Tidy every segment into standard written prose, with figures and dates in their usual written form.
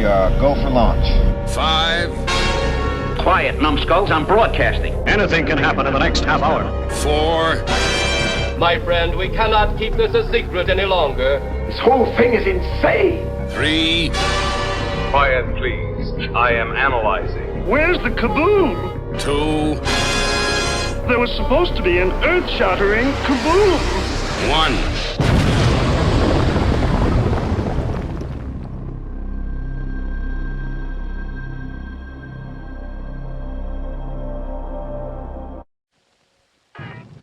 we go for launch. 5. Quiet, numbskulls, I'm broadcasting. Anything can happen in the next half hour. 4. My friend, we cannot keep this a secret any longer. This whole thing is insane. 3. Quiet, please. I am analyzing. Where's the kaboom? 2. There was supposed to be an earth-shattering kaboom. 1.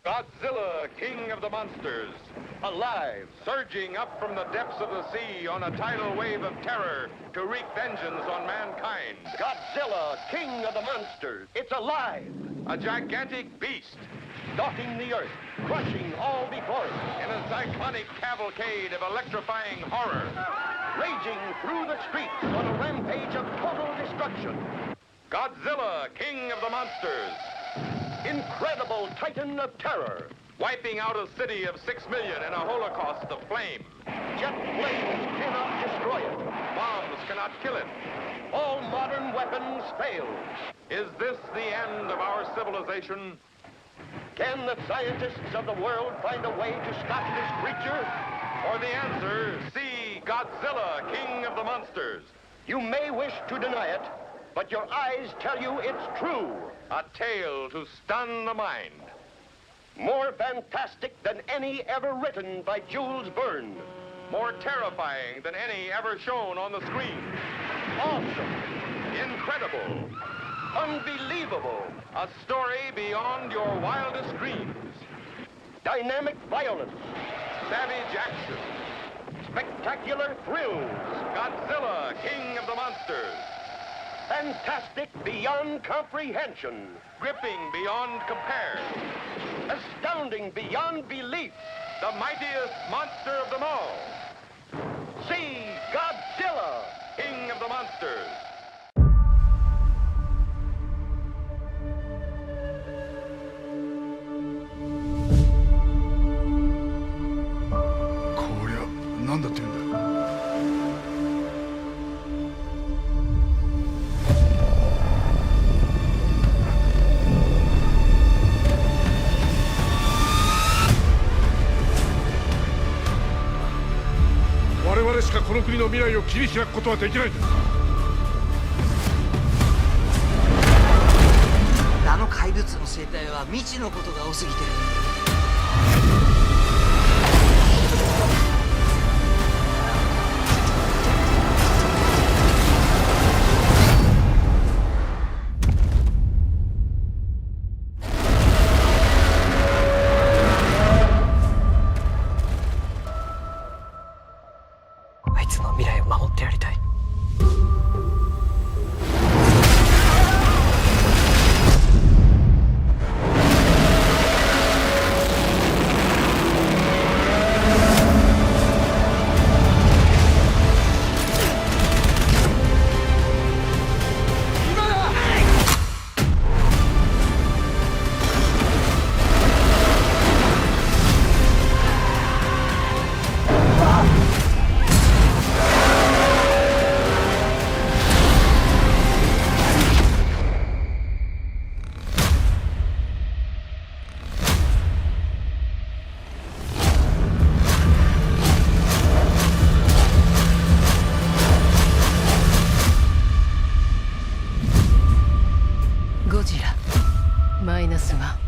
Godzilla, king of the monsters, alive, surging up from the depths of the sea on a tidal wave of terror to wreak vengeance on mankind. Godzilla, king of the monsters, it's alive! A gigantic beast, Stalking the earth, crushing all before it, in a cyclonic cavalcade of electrifying horror. raging through the streets on a rampage of total destruction. Godzilla, king of the monsters, Incredible titan of terror. wiping out a city of 6 million in a holocaust of flame. Jet flames cannot destroy it. Bombs cannot kill it. All modern weapons fail. Is this the end of our civilization? Can the scientists of the world find a way to stop this creature? Or the answer, see Godzilla, king of the monsters. You may wish to deny it, but your eyes tell you it's true. A tale to stun the mind. More fantastic than any ever written by Jules Verne. More terrifying than any ever shown on the screen. Awesome. Incredible. Unbelievable. A story beyond your wildest dreams. Dynamic violence. Savage action. Spectacular thrills. Godzilla, king of the monsters. Fantastic beyond comprehension. Gripping beyond compare. Astounding beyond belief. The mightiest monster of them all. See Godzilla, King of the monsters.あの怪物の生態は未知のことが多すぎてる。あいつの未来を守ってやりたい。Godzilla Minus One.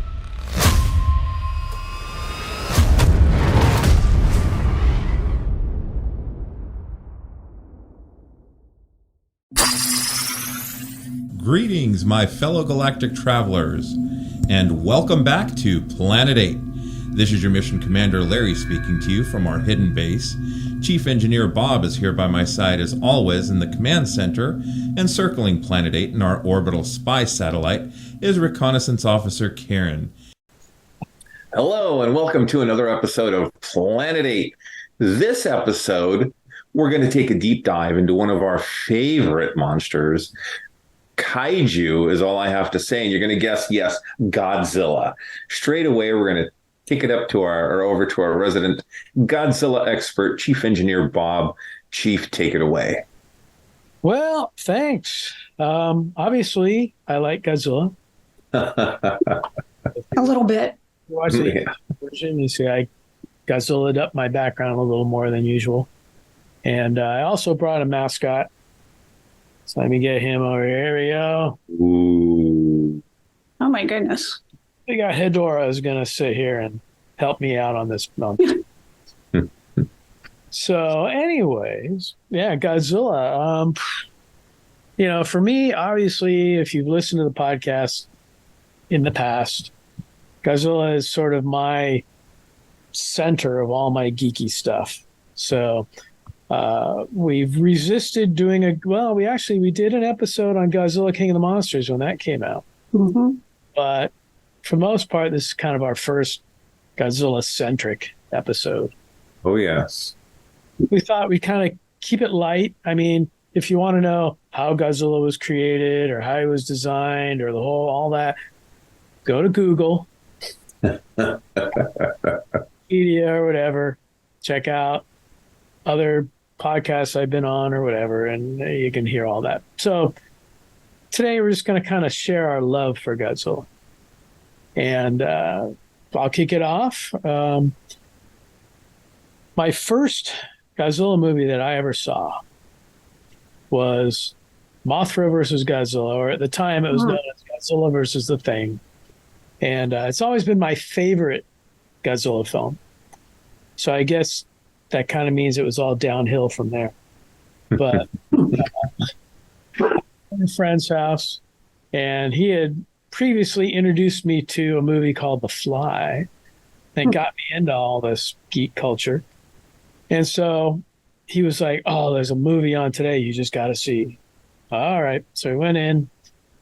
Greetings, my fellow galactic travelers, and welcome back to Planet 8. This is your mission commander Larry speaking to you from our hidden base. Chief Engineer Bob is here by my side as always in the command center, and circling Planet 8 in our orbital spy satellite is Reconnaissance Officer Karen. Hello, and welcome to another episode of Planet 8. This episode, we're going to take a deep dive into one of our favorite monsters. Kaiju is all I have to say, and you're going to guess, yes, Godzilla. Straight away, we're going to take it up to over to our resident Godzilla expert, Chief Engineer Bob. Chief, take it away. Well, thanks. Obviously, I like Godzilla. A little bit. Watch the version. You see, I Godzilla'd up my background a little more than usual. And I also brought a mascot. So let me get him over here. Here we go. Ooh. Oh, my goodness. We got Hedora is going to sit here and help me out on this mountain. So anyways, yeah, Godzilla. For me, obviously, if you've listened to the podcast in the past, Godzilla is sort of my center of all my geeky stuff. So we've resisted doing we did an episode on Godzilla King of the Monsters when that came out. Mm-hmm. But for the most part, this is kind of our first Godzilla-centric episode. Oh, yes. We thought we'd kind of keep it light. I mean, if you want to know how Godzilla was created or how he was designed or all that, go to Google, Wikipedia or whatever, check out other podcasts I've been on or whatever, and you can hear all that. So today we're just going to kind of share our love for Godzilla. And I'll kick it off. My first Godzilla movie that I ever saw was Mothra versus Godzilla, or at the time it was known as Godzilla versus the Thing. And it's always been my favorite Godzilla film. So I guess that kind of means it was all downhill from there. But at a friend's house, and he had previously introduced me to a movie called The Fly that got me into all this geek culture. And so he was like, oh, there's a movie on today you just got to see. All right. So we went in,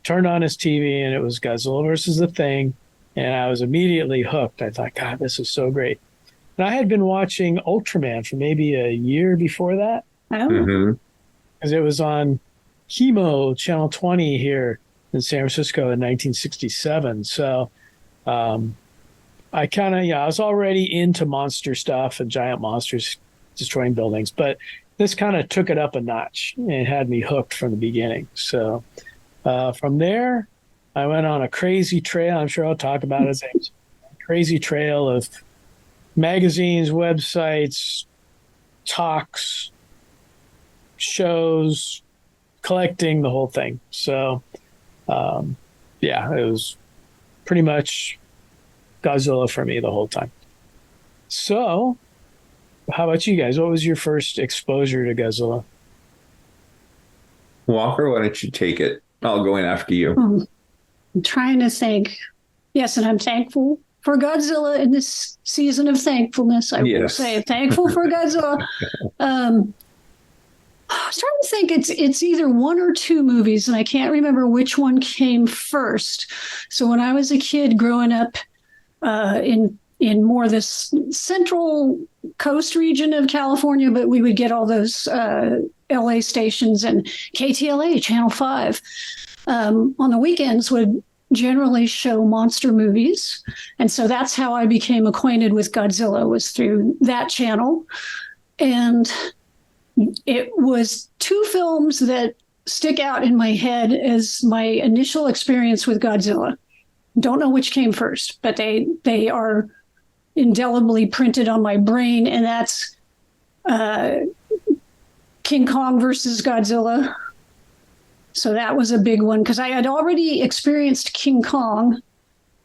turned on his TV, and it was Godzilla versus the Thing. And I was immediately hooked. I thought, God, this is so great. And I had been watching Ultraman for maybe a year before that. Because it was on Chemo, Channel 20 here in San Francisco in 1967. So I was already into monster stuff and giant monsters destroying buildings, but this kind of took it up a notch and had me hooked from the beginning. So from there, I went on a crazy trail. I'm sure I'll talk about it. A crazy trail of magazines, websites, talks, shows, collecting the whole thing. So, it was pretty much Godzilla for me the whole time. So, how about you guys? What was your first exposure to Godzilla? Walker, why don't you take it? I'll go in after you. I'm trying to think. Yes, and I'm thankful for Godzilla in this season of thankfulness. I will say thankful for Godzilla. I was trying to think. It's either one or two movies, and I can't remember which one came first. So when I was a kid growing up in more this central coast region of California, but we would get all those LA stations and KTLA, Channel 5, on the weekends would generally show monster movies. And so that's how I became acquainted with Godzilla, was through that channel. And it was two films that stick out in my head as my initial experience with Godzilla. Don't know which came first, but they are indelibly printed on my brain, and that's King Kong versus Godzilla. So that was a big one because I had already experienced King Kong.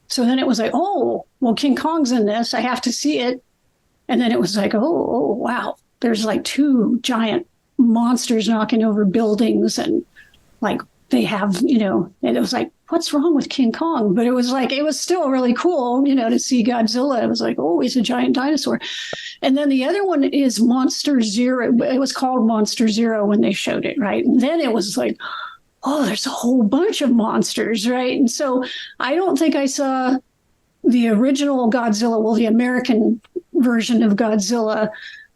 So then it was like, oh, well, King Kong's in this. I have to see it. And then it was like, oh wow, there's like two giant monsters knocking over buildings, and like they have, and it was like, what's wrong with King Kong? But it was still really cool, to see Godzilla. It was like, oh, he's a giant dinosaur. And then the other one is Monster Zero. It was called Monster Zero when they showed it, right? And then it was like, oh, there's a whole bunch of monsters, right? And so I don't think I saw the original Godzilla, well, the American version of Godzilla,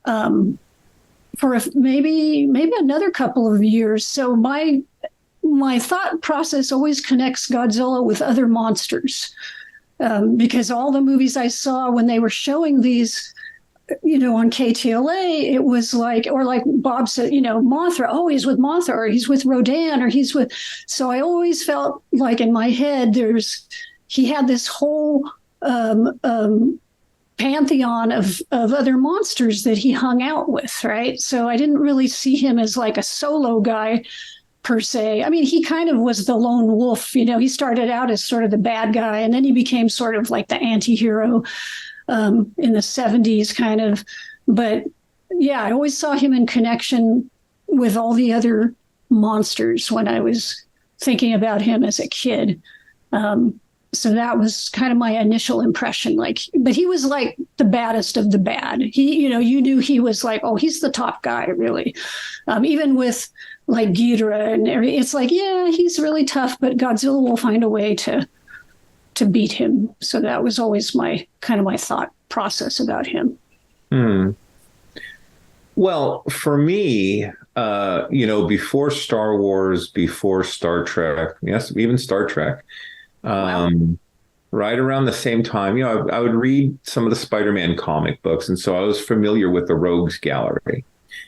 for maybe another couple of years. So my thought process always connects Godzilla with other monsters, because all the movies I saw when they were showing these on KTLA, it was like, or like Bob said, Mothra, oh, he's with Mothra, or he's with Rodan, or he's with. So I always felt like in my head, he had this whole pantheon of other monsters that he hung out with, right? So I didn't really see him as like a solo guy per se. I mean, he kind of was the lone wolf. He started out as sort of the bad guy, and then he became sort of like the anti-hero in the 70s kind of. But yeah, I always saw him in connection with all the other monsters when I was thinking about him as a kid. So that was kind of my initial impression. But he was like the baddest of the bad. He, you knew he was like, oh, he's the top guy, really. Even with like Ghidorah and everything, it's like, yeah, he's really tough, but Godzilla will find a way to beat him. So that was always my thought process about him. Well, for me, before Star Wars, before Star Trek, yes, even Star Trek, right around the same time, I would read some of the Spider-Man comic books. And so I was familiar with the Rogues Gallery.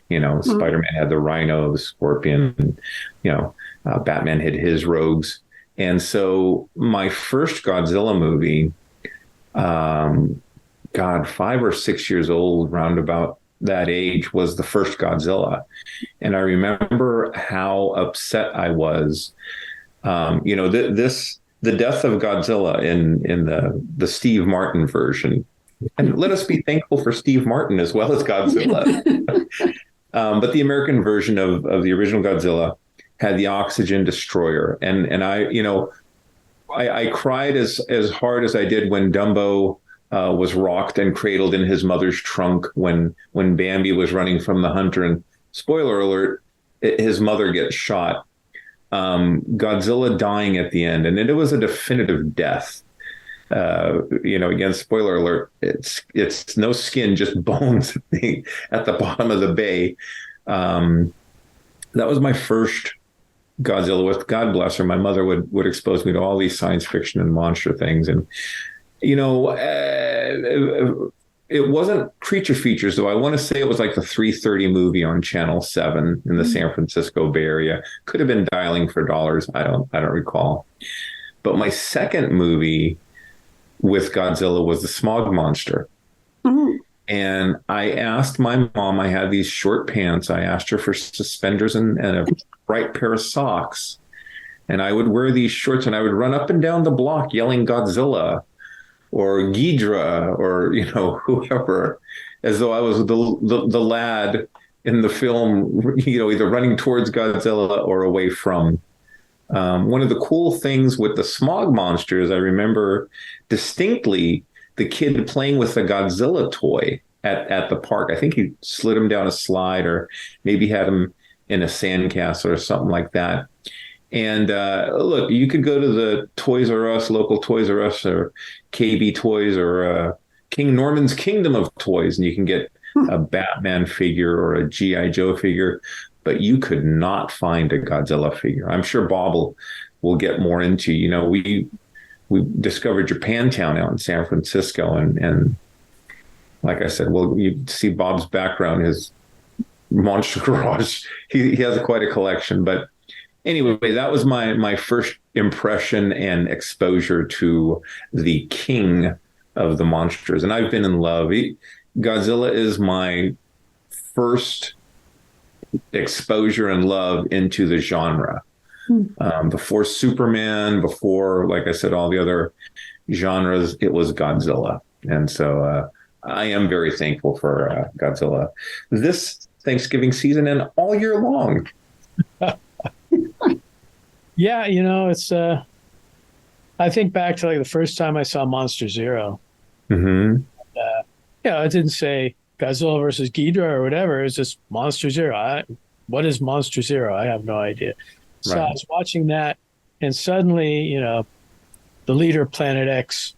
Spider-Man had the Rhino, the Scorpion, and, Batman had his Rogues. And so my first Godzilla movie, 5 or 6 years old, round about that age, was the first Godzilla. And I remember how upset I was. The death of Godzilla in the Steve Martin version. And let us be thankful for Steve Martin as well as Godzilla. But the American version of the original Godzilla had the oxygen destroyer. And I cried as hard as I did when Dumbo was rocked and cradled in his mother's trunk when Bambi was running from the hunter. And spoiler alert, his mother gets shot. Godzilla dying at the end, and it was a definitive death. Again, spoiler alert, it's no skin, just bones at the bottom of the bay. That was my first Godzilla with, God bless her, my mother would expose me to all these science fiction and monster things. And, it wasn't Creature Features, though. I want to say it was like the 3:30 movie on Channel 7 in the San Francisco Bay Area. Could have been Dialing for Dollars. I don't recall. But my second movie with Godzilla was the Smog Monster. And I asked my mom, I had these short pants. I asked her for suspenders and a bright pair of socks. And I would wear these shorts and I would run up and down the block yelling Godzilla or Ghidra or, whoever, as though I was the lad in the film, either running towards Godzilla or away from. One of the cool things with the Smog Monsters, I remember distinctly the kid playing with the Godzilla toy at the park. I think he slid him down a slide or maybe had him in a sandcastle or something like that. And look, you could go to the Toys R Us, local Toys R Us or KB Toys or King Norman's Kingdom of Toys, and you can get a Batman figure or a G.I. Joe figure, but you could not find a Godzilla figure. I'm sure Bob will get more into, we discovered Japantown out in San Francisco, and like I said, you see Bob's background, his monster garage. He has quite a collection, but anyway, that was my first impression and exposure to the king of the monsters. And I've been in love. Godzilla is my first exposure and love into the genre. Before Superman, before, like I said, all the other genres, it was Godzilla. And so I am very thankful for Godzilla this Thanksgiving season and all year long. Yeah, it's I think back to like the first time I saw Monster Zero. Mm-hmm. It didn't say Godzilla versus Ghidra or whatever. It's just Monster Zero. What is Monster Zero? I have no idea. So I was watching that, and suddenly, the leader of Planet X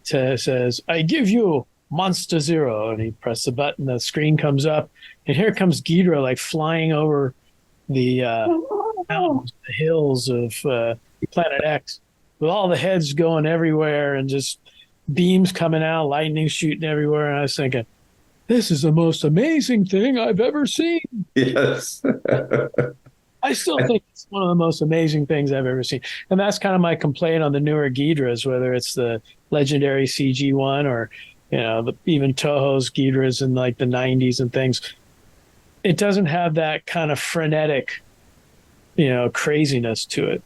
says, "I give you Monster Zero," and he presses the button. The screen comes up, and here comes Ghidra, like flying over the mountains, the hills of Planet X, with all the heads going everywhere and just beams coming out, lightning shooting everywhere. And I was thinking, this is the most amazing thing I've ever seen. Yes. I still think it's one of the most amazing things I've ever seen. And that's kind of my complaint on the newer Ghidras, whether it's the legendary CG one or, even Toho's Ghidras in like the 90s and things. It doesn't have that kind of frenetic, craziness to it.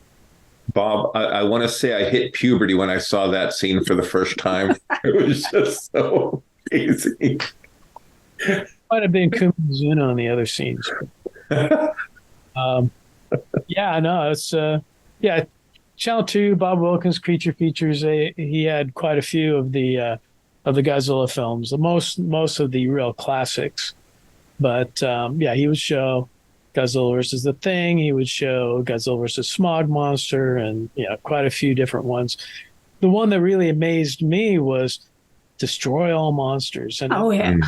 Bob, I want to say I hit puberty when I saw that scene for the first time. It was just so crazy. Might have been Kumazuno in the other scenes. It's Channel 2, Bob Wilkins Creature Features. He had quite a few of the Godzilla films, most of the real classics. But he would show Godzilla versus the Thing. He would show Godzilla versus Smog Monster, and quite a few different ones. The one that really amazed me was Destroy All Monsters. And I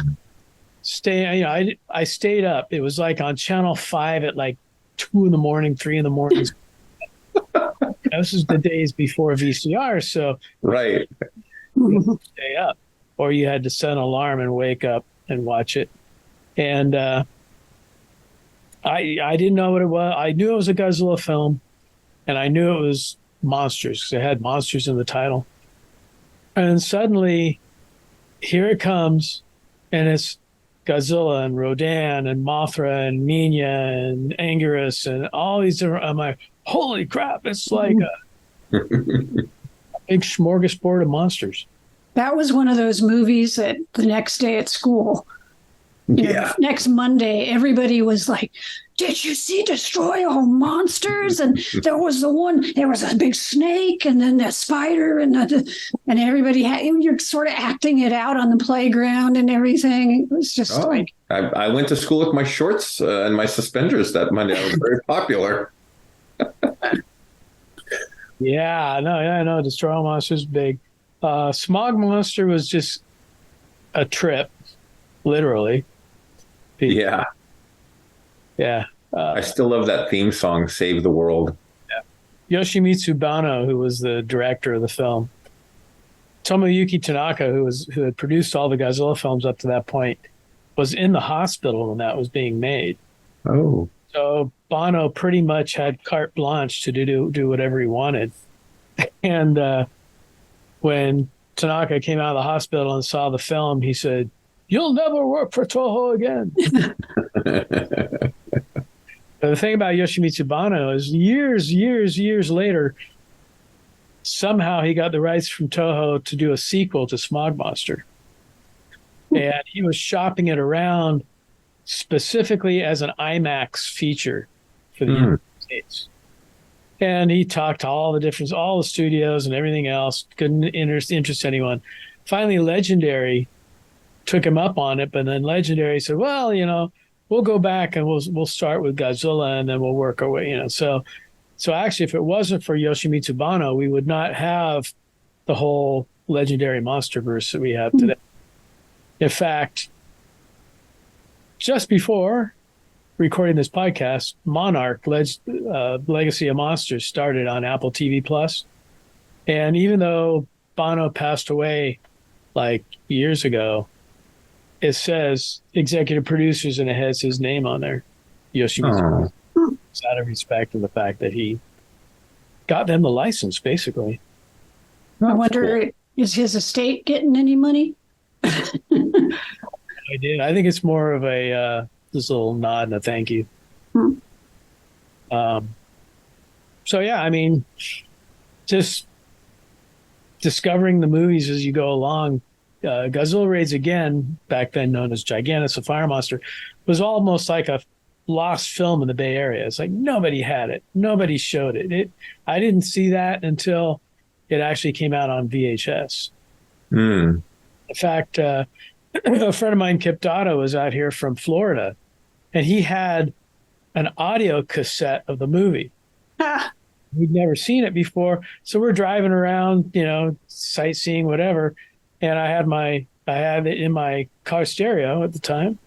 stayed up. It was like on Channel 5 at like 2 in the morning, 3 in the morning. This is the days before VCR, so right, you had to stay up, or you had to set an alarm and wake up and watch it. And I didn't know what it was. I knew it was a Godzilla film, and I knew it was monsters because it had monsters in the title. And suddenly, here it comes, and it's Godzilla and Rodan and Mothra and Minya and Anguirus and all these different. I'm like, holy crap! It's like a big smorgasbord of monsters. That was one of those movies that the next day at school, next Monday, everybody was like, "Did you see Destroy All Monsters?" And there was a big snake, and then the spider, and everybody you're sort of acting it out on the playground and everything. It was just I went to school with my shorts and my suspenders that Monday. I was very popular. No, Destroy All Monsters big. Smog Monster was just a trip, literally. Yeah. I still love that theme song, Save the World. Yeah. Yoshimitsu Banno, who was the director of the film. Tomoyuki Tanaka, who had produced all the Godzilla films up to that point, was in the hospital when that was being made. Oh. So Banno pretty much had carte blanche to do whatever he wanted. And when Tanaka came out of the hospital and saw the film, he said, "You'll never work for Toho again." The thing about Yoshimitsu Banno is years later, somehow he got the rights from Toho to do a sequel to Smog Monster. And he was shopping it around specifically as an IMAX feature for the United States. And he talked to all the studios and everything else, couldn't interest anyone. Finally, Legendary took him up on it, but then Legendary said, "Well, we'll go back and we'll start with Godzilla, and then we'll work our way." So actually, if it wasn't for Yoshimitsu Banno, we would not have the whole Legendary Monsterverse that we have today. In fact, just before recording this podcast, Monarch, Legacy of Monsters, started on Apple TV Plus. And even though Banno passed away like years ago, it says executive producers, and it has his name on there, Yoshimitsu. It's out of respect to the fact that he got them the license, basically. I wonder, is his estate getting any money? I did. I think it's more of a just a little nod and a thank you. Just discovering the movies as you go along. Godzilla Raids Again, back then known as Gigantus, the Fire Monster, was almost like a lost film in the Bay Area. It's like nobody had it. Nobody showed it. I didn't see that until it actually came out on VHS. In fact, a friend of mine, Kip Dotto, was out here from Florida, and he had an audio cassette of the movie. We'd never seen it before, so we're driving around, sightseeing, whatever, and I had it in my car stereo at the time,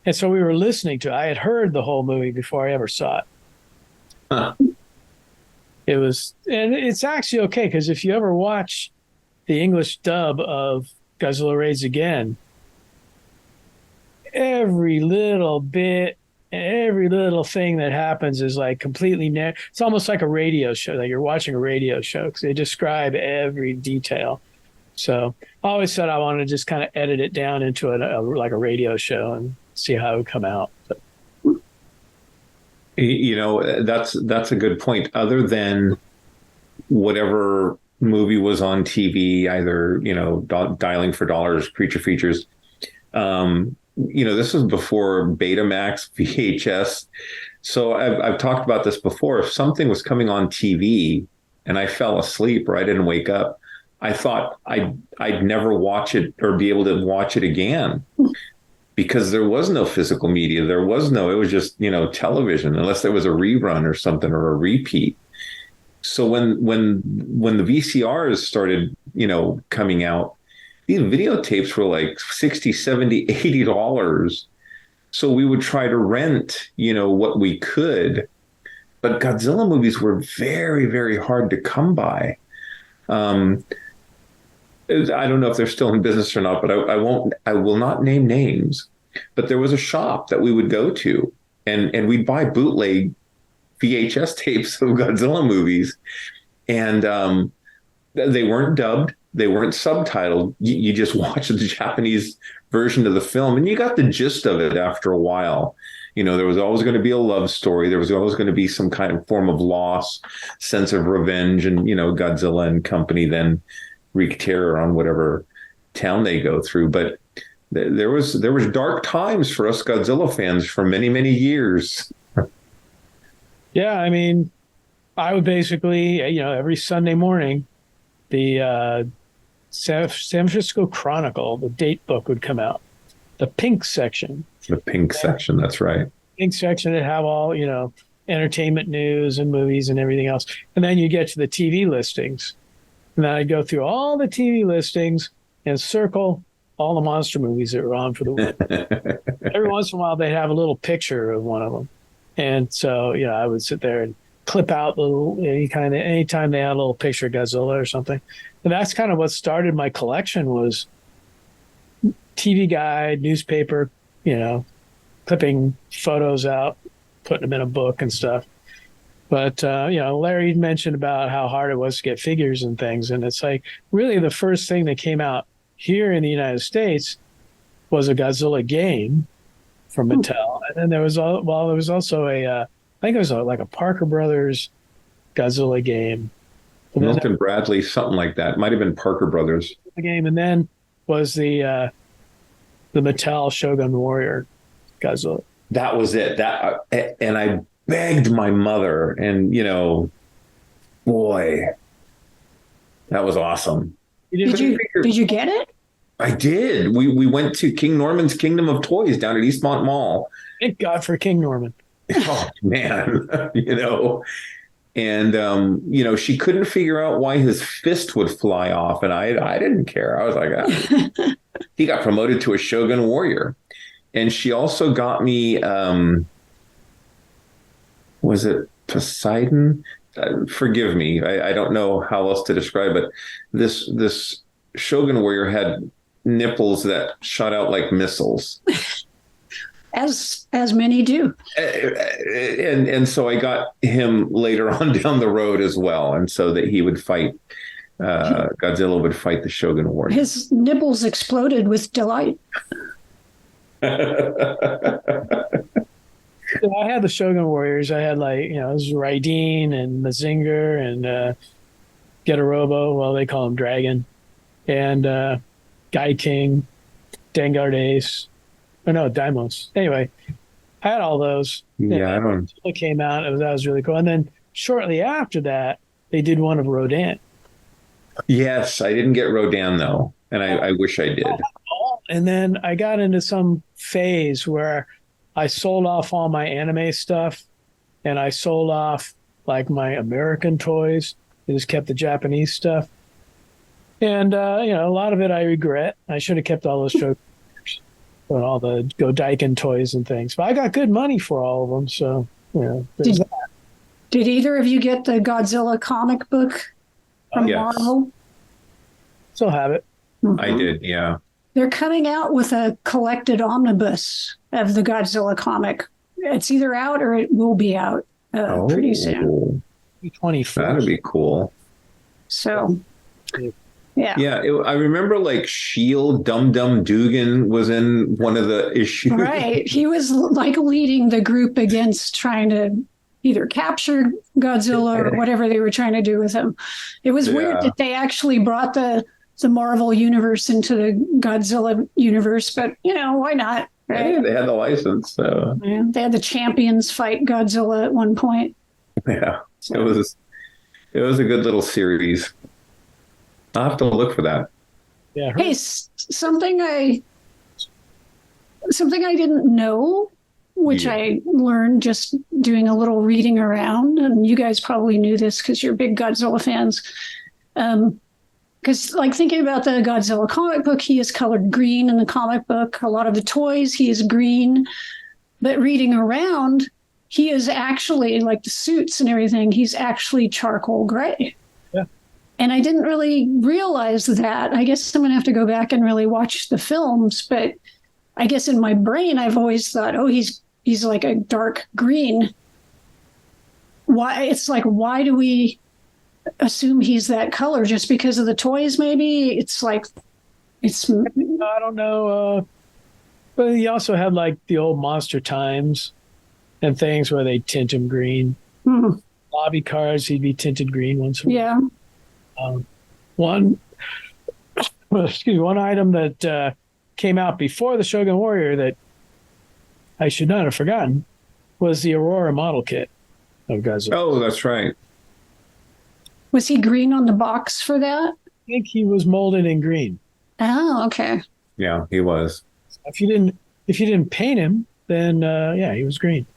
and so we were listening to it. I had heard the whole movie before I ever saw it. It's actually okay, because if you ever watch the English dub of Godzilla Raids Again, every little bit, every little thing that happens is like completely it's almost like a radio show, like you're watching a radio show, because they describe every detail. So I always said I wanted to just kind of edit it down into like a radio show and see how it would come out. But, that's a good point. Other than whatever movie was on TV, either, Dialing for Dollars, Creature Features, this was before Betamax, VHS. So I've talked about this before. If something was coming on TV and I fell asleep or I didn't wake up, I thought I'd never watch it or be able to watch it again, because there was no physical media. It was just, television, unless there was a rerun or something or a repeat. So when the VCRs started, coming out, these videotapes were like $60, $70, $80. So we would try to rent, what we could. But Godzilla movies were very, very hard to come by. I don't know if they're still in business or not, but I will not name names. But there was a shop that we would go to, and we'd buy bootleg VHS tapes of Godzilla movies. And they weren't dubbed. They weren't subtitled. You just watched the Japanese version of the film, and you got the gist of it after a while. There was always going to be a love story. There was always going to be some kind of form of loss, sense of revenge, and, Godzilla and company then wreak terror on whatever town they go through. But there was dark times for us Godzilla fans for many, many years. Yeah, I mean, I would basically, every Sunday morning, the San Francisco Chronicle, the date book, would come out. The pink section. The pink section, that's right. Pink section that have all, entertainment news and movies and everything else. And then you get to the TV listings. And then I'd go through all the TV listings and circle all the monster movies that were on for the week. Every once in a while, they'd have a little picture of one of them. And so, I would sit there and clip out anytime they had a little picture of Godzilla or something. And that's kind of what started my collection, was TV guide, newspaper, clipping photos out, putting them in a book and stuff. But, Larry mentioned about how hard it was to get figures and things. And it's like, really the first thing that came out here in the United States was a Godzilla game from Mattel. And then there was also I think it was like a Parker Brothers Godzilla game. Milton Bradley, something like that. Might have been Parker Brothers. The game. And then was the Mattel Shogun Warrior Godzilla. That was it. And I begged my mother, and boy, that was awesome. Did you get it? I did. We went to King Norman's Kingdom of Toys down at Eastmont Mall. Thank God for King Norman. Oh man, and she couldn't figure out why his fist would fly off, and I didn't care. I was like, he got promoted to a Shogun Warrior. And she also got me, was it Poseidon? Forgive me, I don't know how else to describe it. This Shogun Warrior had nipples that shot out like missiles. As many do. And so I got him later on down the road as well. And so that he would fight, Godzilla would fight the Shogun Warrior. His nipples exploded with delight. I had the Shogun Warriors. I had it was Raideen and Mazinger and Getarobo. Well, they call him Dragon. And Guy King, Dengard Ace. Oh, no, Daimos. Anyway, I had all those. Yeah, I don't. It came out. That was really cool. And then shortly after that, they did one of Rodan. Yes, I didn't get Rodan, though. And I wish I did. And then I got into some phase where I sold off all my anime stuff, and I sold off like my American toys. I just kept the Japanese stuff. And, a lot of it I regret. I should have kept all those shows and all the Godaiken toys and things. But I got good money for all of them. So, Did either of you get the Godzilla comic book from Marvel? Still have it. I did, yeah. they're coming out with a collected omnibus of the Godzilla comic. It's either out or it will be out pretty soon. 24. That'd be cool. So, yeah. Yeah, I remember like Shield, Dum Dum Dugan was in one of the issues. Right. He was like leading the group against trying to either capture Godzilla or whatever they were trying to do with him. It was weird that they actually brought the Marvel universe into the Godzilla universe, but why not? Right? Yeah, they had the license, so yeah, they had the champions fight Godzilla at one point. Yeah, it was a good little series. I'll have to look for that. Yeah. Hey, something I didn't know, which I learned just doing a little reading around, and you guys probably knew this because you're big Godzilla fans. Because, like, thinking about the Godzilla comic book, he is colored green in the comic book. A lot of the toys, he is green. But reading around, he is actually, like the suits and everything, he's actually charcoal gray. Yeah. And I didn't really realize that. I guess I'm going to have to go back and really watch the films. But I guess in my brain, I've always thought, oh, he's like a dark green. Why do we assume he's that color? Just because of the toys, maybe? I don't know. But he also had like the old Monster Times and things where they tint him green. Mm-hmm. Lobby cars, he'd be tinted green once in a while. One item that came out before the Shogun Warrior that I should not have forgotten was the Aurora model kit of Godzilla. Oh, that's right. Was he green on the box for that? I think he was molded in green. Oh, okay. Yeah, he was. If you didn't paint him, then he was green.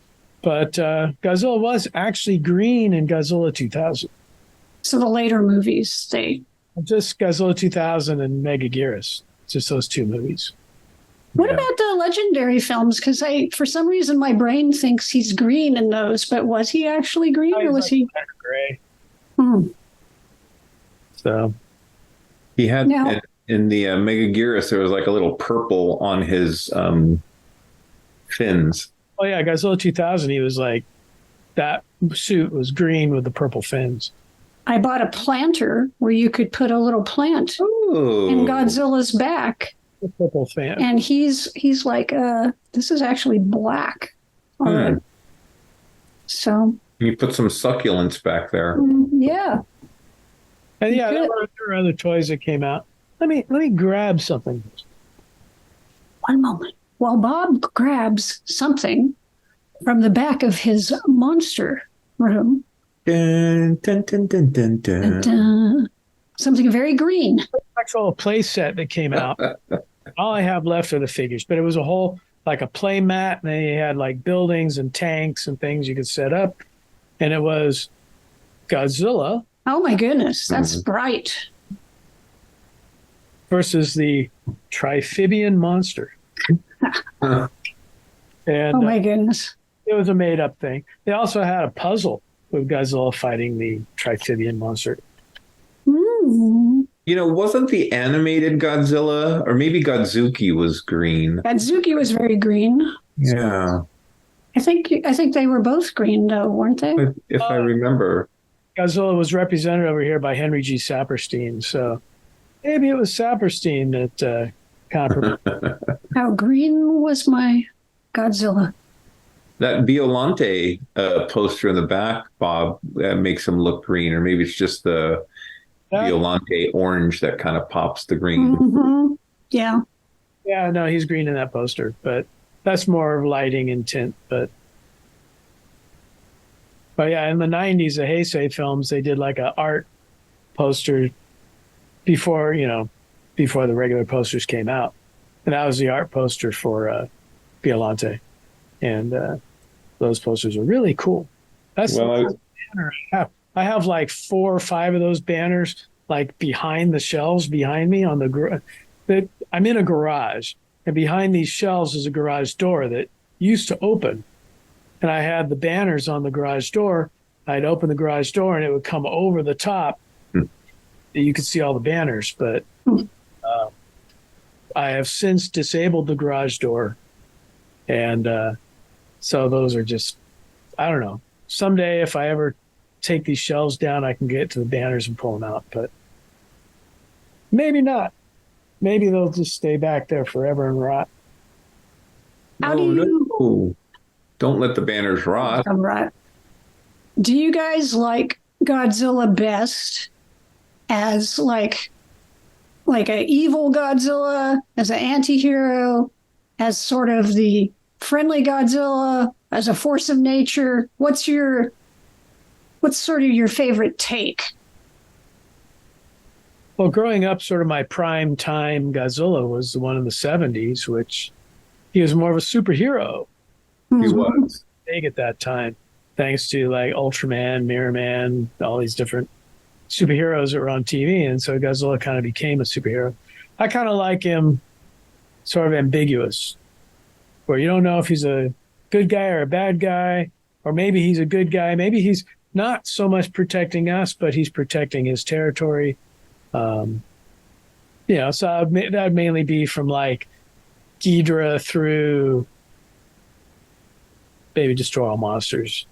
But Godzilla was actually green in Godzilla 2000. So the later movies, just Godzilla 2000 and Megaguirus, just those two movies. What about the legendary films? Because for some reason, my brain thinks he's green in those, but was he actually green or was he gray? So he had in the Megaguirus, there was like a little purple on his fins. Oh yeah, Godzilla 2000. He was like, that suit was green with the purple fins. I bought a planter where you could put a little plant in Godzilla's back. The purple fan. And he's like, this is actually black. So you put some succulents back there. Yeah. And there were other toys that came out. Let me grab something. One moment. While Bob grabs something from the back of his monster room. Dun, dun, dun, dun, dun, dun. Dun, dun. Something very green. Actual play set that came out. All I have left are the figures, but it was a whole, like a play mat, and then you had like buildings and tanks and things you could set up. And it was Godzilla. Oh my goodness, that's bright. Versus the Triphibian monster. And oh my goodness. It was a made up thing. They also had a puzzle with Godzilla fighting the Triphibian monster. Wasn't the animated Godzilla, or maybe Godzuki was green? Godzuki was very green. Yeah. I think they were both green, though, weren't they? If I remember. Godzilla was represented over here by Henry G. Saperstein, so maybe it was Saperstein that kind of... How green was my Godzilla? That Violante poster in the back, Bob, makes him look green, or maybe it's just the Violante orange that kind of pops the green. Mm-hmm. Yeah. Yeah, no, he's green in that poster, but that's more of lighting and tint. But yeah, in the 90s, the Heisei films, they did like a art poster before the regular posters came out. And that was the art poster for Violante. And those posters are really cool. That's the banner I have. I have like 4 or 5 of those banners like behind the shelves behind me on the I'm in a garage, and behind these shelves is a garage door that used to open, and I had the banners on the garage door. I'd open the garage door and it would come over the top. You could see all the banners, but I have since disabled the garage door. And so those are just, I don't know. Someday, if I ever take these shelves down, I can get to the banners and pull them out. But maybe not. Maybe they'll just stay back there forever and rot. No. Don't let the banners rot. Right. Do you guys like Godzilla best as like a evil Godzilla, as an anti-hero, as sort of the friendly Godzilla, as a force of nature? What's sort of your favorite take? Well, growing up, sort of my prime time Godzilla was the one in the 70s, which he was more of a superhero. He was big at that time, thanks to like Ultraman, Mirror Man, all these different superheroes that were on TV. And so Godzilla kind of became a superhero. I kind of like him sort of ambiguous, where you don't know if he's a good guy or a bad guy, or maybe he's a good guy. Maybe he's not so much protecting us, but he's protecting his territory. So that would mainly be from like Ghidorah through Baby Destroy All Monsters.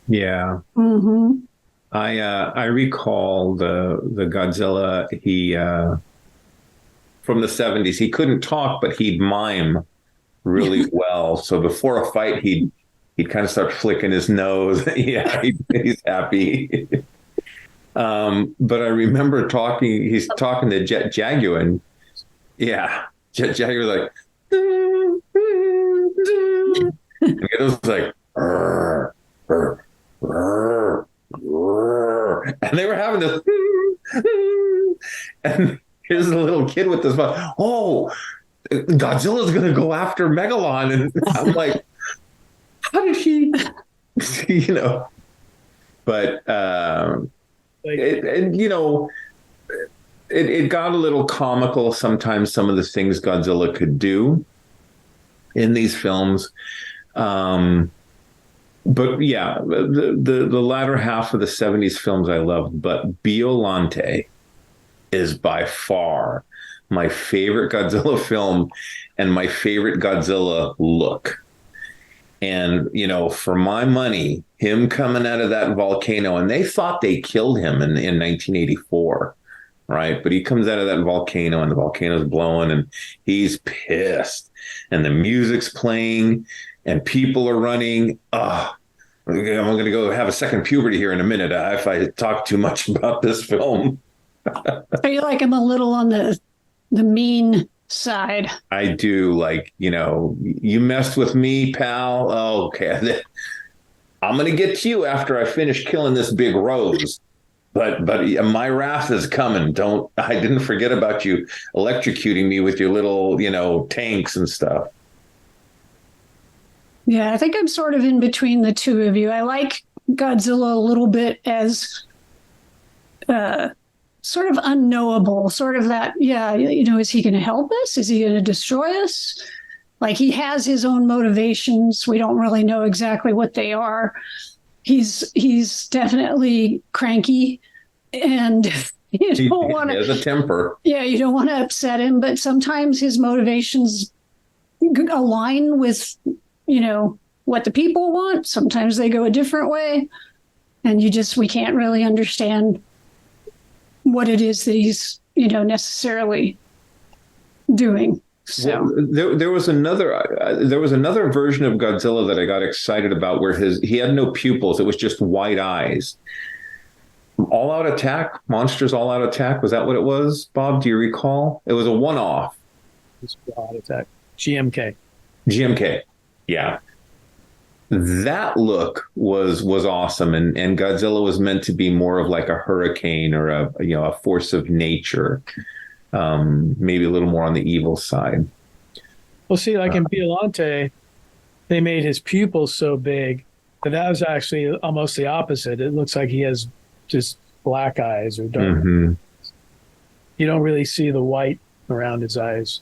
Yeah. Mm-hmm. I recall the Godzilla, he from the 70s. He couldn't talk, but he'd mime really well. So before a fight, he'd kind of start flicking his nose. Yeah, he's happy. But I remember he's talking to Jet Jaguar. Yeah, Jet Jaguar like, and it was like, "Rrr, rrr, rrr, rrr." And they were having this, and here's a little kid with this, oh, Godzilla's going to go after Megalon. And I'm like, how did he, but, it got a little comical sometimes, some of the things Godzilla could do in these films. But yeah, the latter half of the 70s films I loved, but Biollante is by far my favorite Godzilla film and my favorite Godzilla look. And, for my money, him coming out of that volcano, and they thought they killed him in 1984, right? But he comes out of that volcano and the volcano's blowing and he's pissed and the music's playing and people are running. I'm going to go have a second puberty here in a minute if I talk too much about this film. So you like him a little on the mean side? I do. Like, you messed with me, pal. Oh, okay. I'm going to get to you after I finish killing this big rose. But my wrath is coming. I didn't forget about you electrocuting me with your little, tanks and stuff. Yeah, I think I'm sort of in between the two of you. I like Godzilla a little bit as sort of unknowable, sort of that, is he going to help us? Is he going to destroy us? Like, he has his own motivations. We don't really know exactly what they are. He's definitely cranky, and you don't want to. He has a temper. Yeah, you don't want to upset him, but sometimes his motivations align with, what the people want. Sometimes they go a different way, and we can't really understand what it is that he's, necessarily doing. So well, there was another version of Godzilla that I got excited about where he had no pupils. It was just white eyes. All Out Attack, Monsters All Out Attack. Was that what it was, Bob? Do you recall? It was a one-off. All Out Attack. GMK. Yeah. That look was awesome, and Godzilla was meant to be more of like a hurricane or a force of nature, maybe a little more on the evil side. Well, see, like in Biollante, they made his pupils so big that was actually almost the opposite. It looks like he has just black eyes or dark. Mm-hmm. You don't really see the white around his eyes.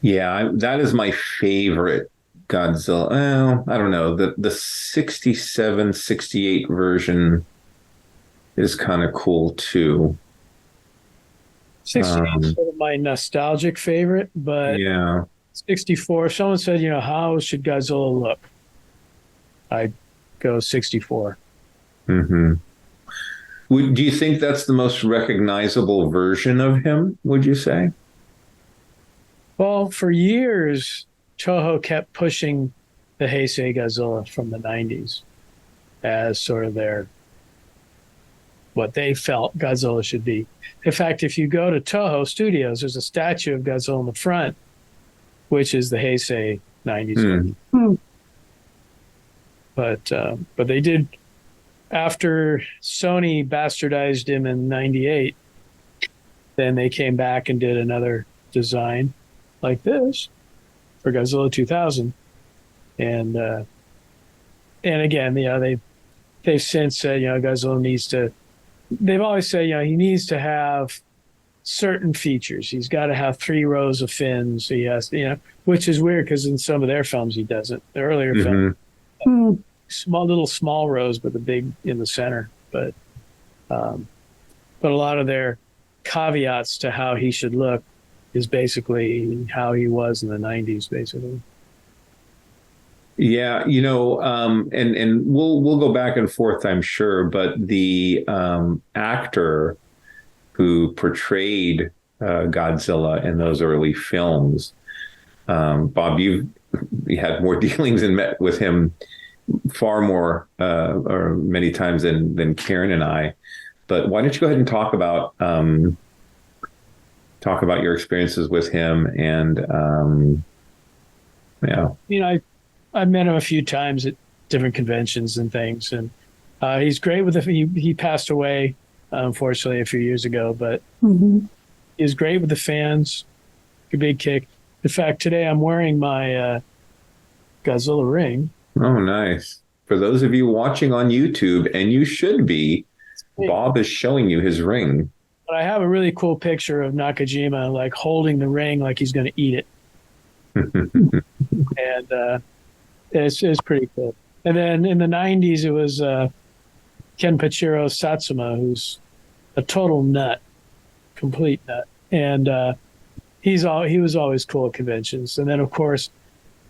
Yeah, that is my favorite Godzilla. Well, I don't know. The 67, 68 version is kind of cool too. 68 is sort of my nostalgic favorite, but Yeah. 64. If someone said, how should Godzilla look? I'd go 64. Mm-hmm. Do you think that's the most recognizable version of him, would you say? Well, for years, Toho kept pushing the Heisei Godzilla from the 90s as sort of what they felt Godzilla should be. In fact, if you go to Toho Studios, there's a statue of Godzilla in the front, which is the Heisei 90s one. But they did, after Sony bastardized him in 98, then they came back and did another design like this for Godzilla 2000. And again, they've since said, Godzilla needs to, they've always said, he needs to have certain features. He's got to have 3 rows of fins. He has, which is weird because in some of their films he doesn't. The earlier films, small rows, but the big in the center. But a lot of their caveats to how he should look is basically how he was in the 90s, basically. Yeah, and we'll go back and forth, I'm sure, but the actor who portrayed Godzilla in those early films, Bob, you had more dealings and met with him far more or many times than Karen and I. But why don't you go ahead and talk about your experiences with him and I've met him a few times at different conventions and things, and he's great with he passed away, unfortunately, a few years ago, but he's great with the fans. A big kick. In fact, today I'm wearing my Godzilla ring. Oh, nice. For those of you watching on YouTube, and you should be, Bob is showing you his ring. But I have a really cool picture of Nakajima, like holding the ring like he's going to eat it. And it's pretty cool. And then in the 90s, it was Kenpachiro Satsuma, who's a total nut, complete nut. And he was always cool at conventions. And then, of course,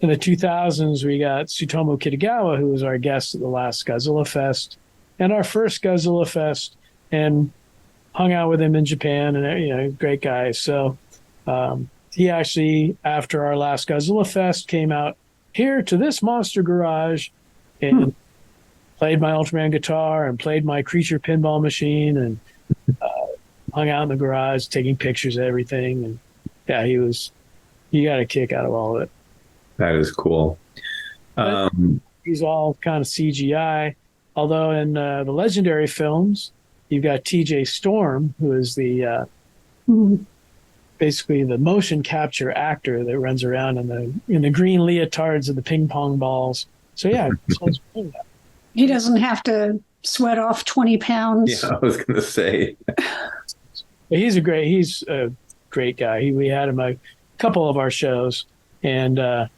in the 2000s, we got Tsutomu Kitagawa, who was our guest at the last Godzillafest and our first Godzillafest, and hung out with him in Japan, and great guy. So he actually, after our last Godzillafest, came out here to this monster garage and played my Ultraman guitar and played my creature pinball machine and hung out in the garage taking pictures of everything. And yeah, he got a kick out of all of it. That is cool. He's all kind of CGI, although in the legendary films, you've got TJ Storm, who is the basically the motion capture actor that runs around in the green leotards of the ping pong balls. So yeah, he doesn't have to sweat off 20 pounds. Yeah, I was going to say. He's a great guy. We had him a couple of our shows, and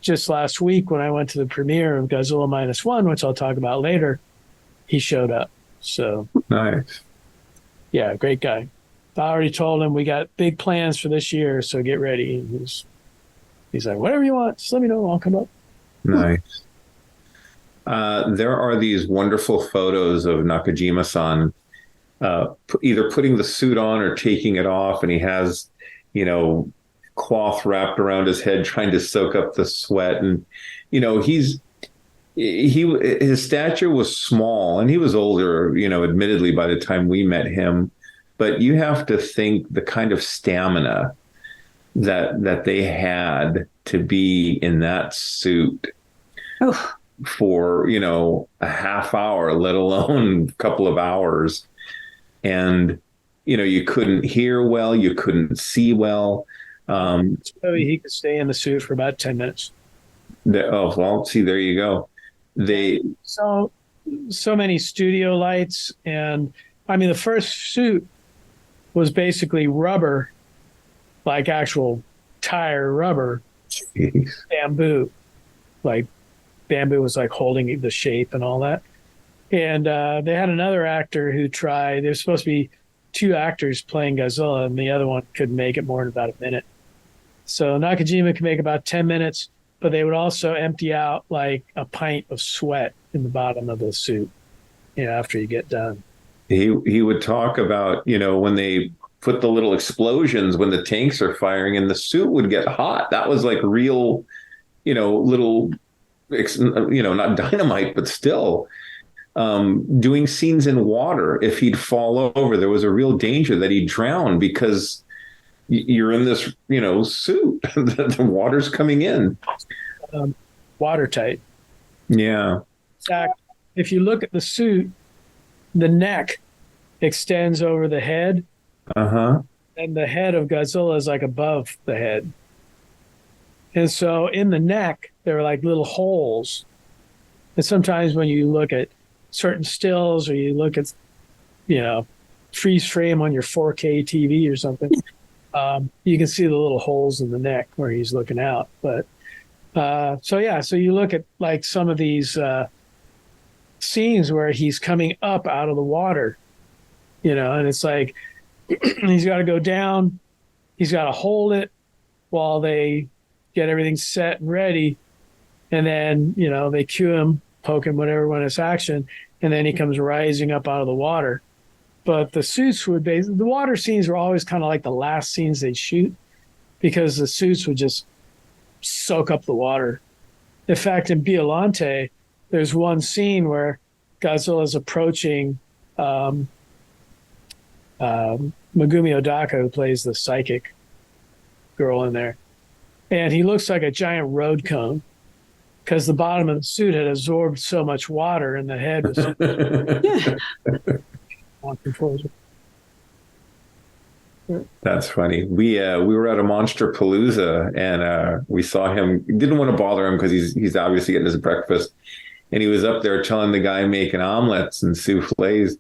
just last week when I went to the premiere of Godzilla Minus One, which I'll talk about later, he showed up. So nice. Yeah, great guy. I already told him we got big plans for this year, so get ready. He's like, whatever you want, just let me know. I'll come up. Nice. There are these wonderful photos of Nakajima-san either putting the suit on or taking it off, and he has, cloth wrapped around his head trying to soak up the sweat. And, his stature was small, and he was older, admittedly, by the time we met him. But you have to think the kind of stamina that they had to be in that suit for, a half hour, let alone a couple of hours. And, you couldn't hear well, you couldn't see well. He could stay in the suit for about 10 minutes. There you go. So many studio lights, and I mean the first suit was basically rubber, like actual tire rubber. Jeez. Bamboo was like holding the shape and all that. And they had another actor who tried. There's supposed to be two actors playing Godzilla, and the other one could make it more than about a minute. So Nakajima could make about 10 minutes, but they would also empty out like a pint of sweat in the bottom of the suit, after you get done. He would talk about, when they put the little explosions when the tanks are firing and the suit would get hot. That was like real, little, not dynamite, but still. Doing scenes in water, if he'd fall over, there was a real danger that he'd drown because you're in this, suit. The water's coming in. Watertight. Yeah. In fact, if you look at the suit, the neck extends over the head. Uh-huh. And the head of Godzilla is like above the head. And so in the neck, there are like little holes. And sometimes when you look at certain stills or you look at, freeze frame on your 4K TV or something, you can see the little holes in the neck where he's looking out. But so you look at like some of these scenes where he's coming up out of the water, and it's like he's got to go down, he's got to hold it while they get everything set and ready, and then they cue him, poke him, whatever, when it's action, and then he comes rising up out of the water. But the suits the water scenes were always kind of like the last scenes they'd shoot because the suits would just soak up the water. In fact, in Biollante, there's one scene where Godzilla's approaching Megumi Odaka, who plays the psychic girl in there. And he looks like a giant road cone because the bottom of the suit had absorbed so much water and the head was... That's funny. We were at a Monster Palooza and we saw him. Didn't want to bother him because he's obviously getting his breakfast, and he was up there telling the guy making omelets and souffles.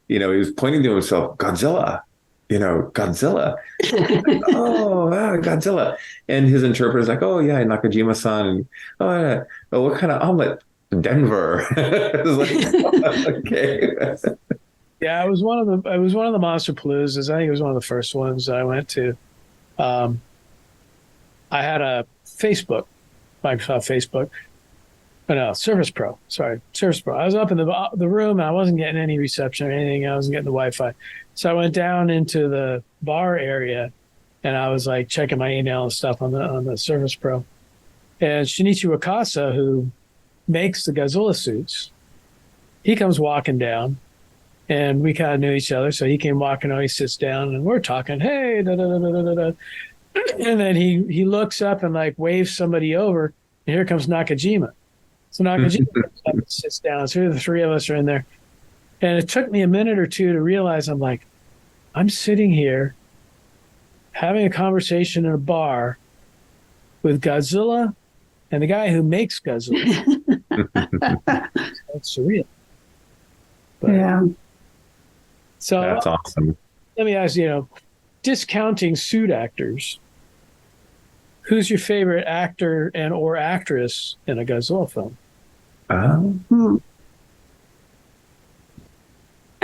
He was pointing to himself, Godzilla, Godzilla. Oh, wow, Godzilla. And his interpreter's like, oh yeah, Nakajima-san. And what kind of omelet? Denver. Like, okay. Yeah, it was one of the Monster Paloozas. I think it was one of the first ones that I went to. I had a Microsoft Facebook. Oh, no, Service Pro. Sorry, Service Pro. I was up in the room and I wasn't getting any reception or anything. I wasn't getting the Wi-Fi. So I went down into the bar area and I was like checking my email and stuff on the Service Pro. And Shinichi Wakasa, who makes the Godzilla suits, he comes walking down. And we kind of knew each other. So he came walking over, he sits down and we're talking, hey, da, da, da, da, da, da. And then he looks up and like waves somebody over. And here comes Nakajima. So Nakajima comes up and sits down. So the three of us are in there. And it took me a minute or two to realize I'm sitting here having a conversation in a bar with Godzilla and the guy who makes Godzilla. That's surreal. But, yeah. So that's awesome. Let me ask you, discounting suit actors, who's your favorite actor and or actress in a Godzilla film? I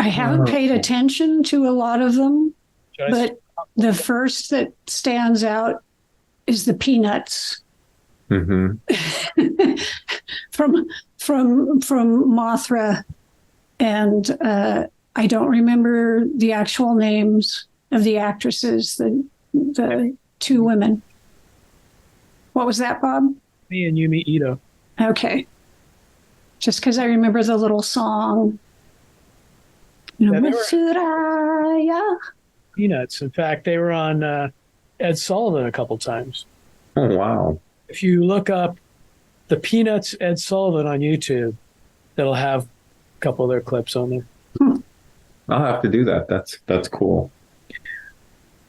haven't paid attention to a lot of them, but the first that stands out is the Peanuts. Mm-hmm. from Mothra, and I don't remember the actual names of the actresses, the two women. What was that, Bob? Me and Yumi Ito. Okay. Just because I remember the little song. Mitsuraya. Peanuts. In fact, they were on Ed Sullivan a couple times. Oh, wow. If you look up the Peanuts Ed Sullivan on YouTube, that'll have a couple of their clips on there. I'll have to do that. That's cool.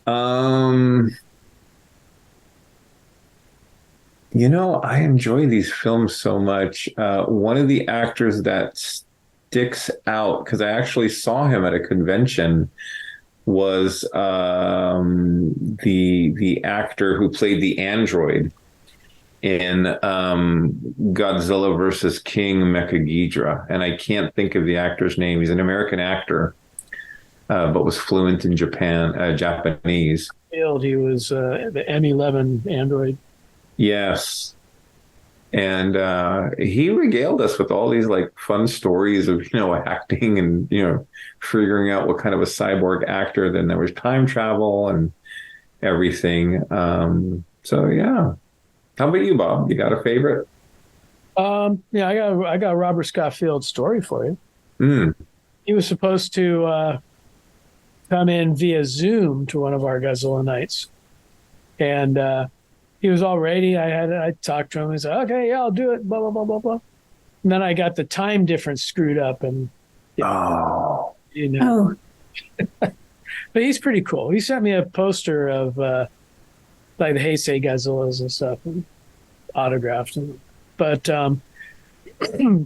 I enjoy these films so much. One of the actors that sticks out, because I actually saw him at a convention, was the actor who played the android in Godzilla versus King Mechaghidra. And I can't think of the actor's name. He's an American actor. but was fluent in Japanese. He was the M11 android. Yes. And he regaled us with all these like fun stories of, acting and, figuring out what kind of a cyborg actor. Then there was time travel and everything. So yeah. How about you, Bob? You got a favorite? Yeah, I got a Robert Scott Field story for you. He was supposed to come in via Zoom to one of our Godzilla nights, and he was all ready. I talked to him and said, "Okay, yeah, I'll do it." Blah blah blah blah blah. And then I got the time difference screwed up, and but he's pretty cool. He sent me a poster of like the Heisei Godzillas and stuff, and autographed them. But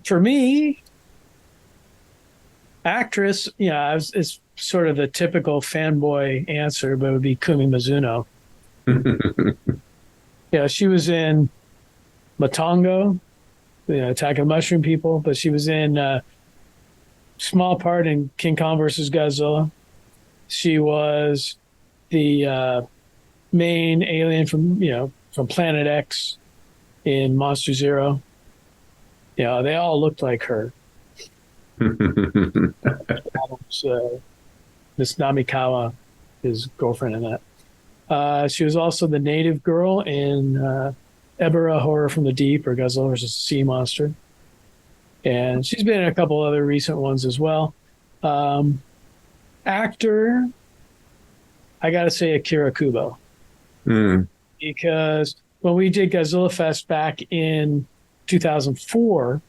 for me, actress, it's sort of the typical fanboy answer, but it would be Kumi Mizuno. She was in Matango, Attack of the Mushroom People, but she was in small part in King Kong versus Godzilla. She was the main alien from Planet X in Monster Zero. They all looked like her. Miss Namikawa, his girlfriend in that. She was also the native girl in Ebirah Horror from the Deep, or Godzilla versus the Sea Monster. And she's been in a couple other recent ones as well. Actor, I got to say Akira Kubo. Because when we did Godzillafest back in 2004,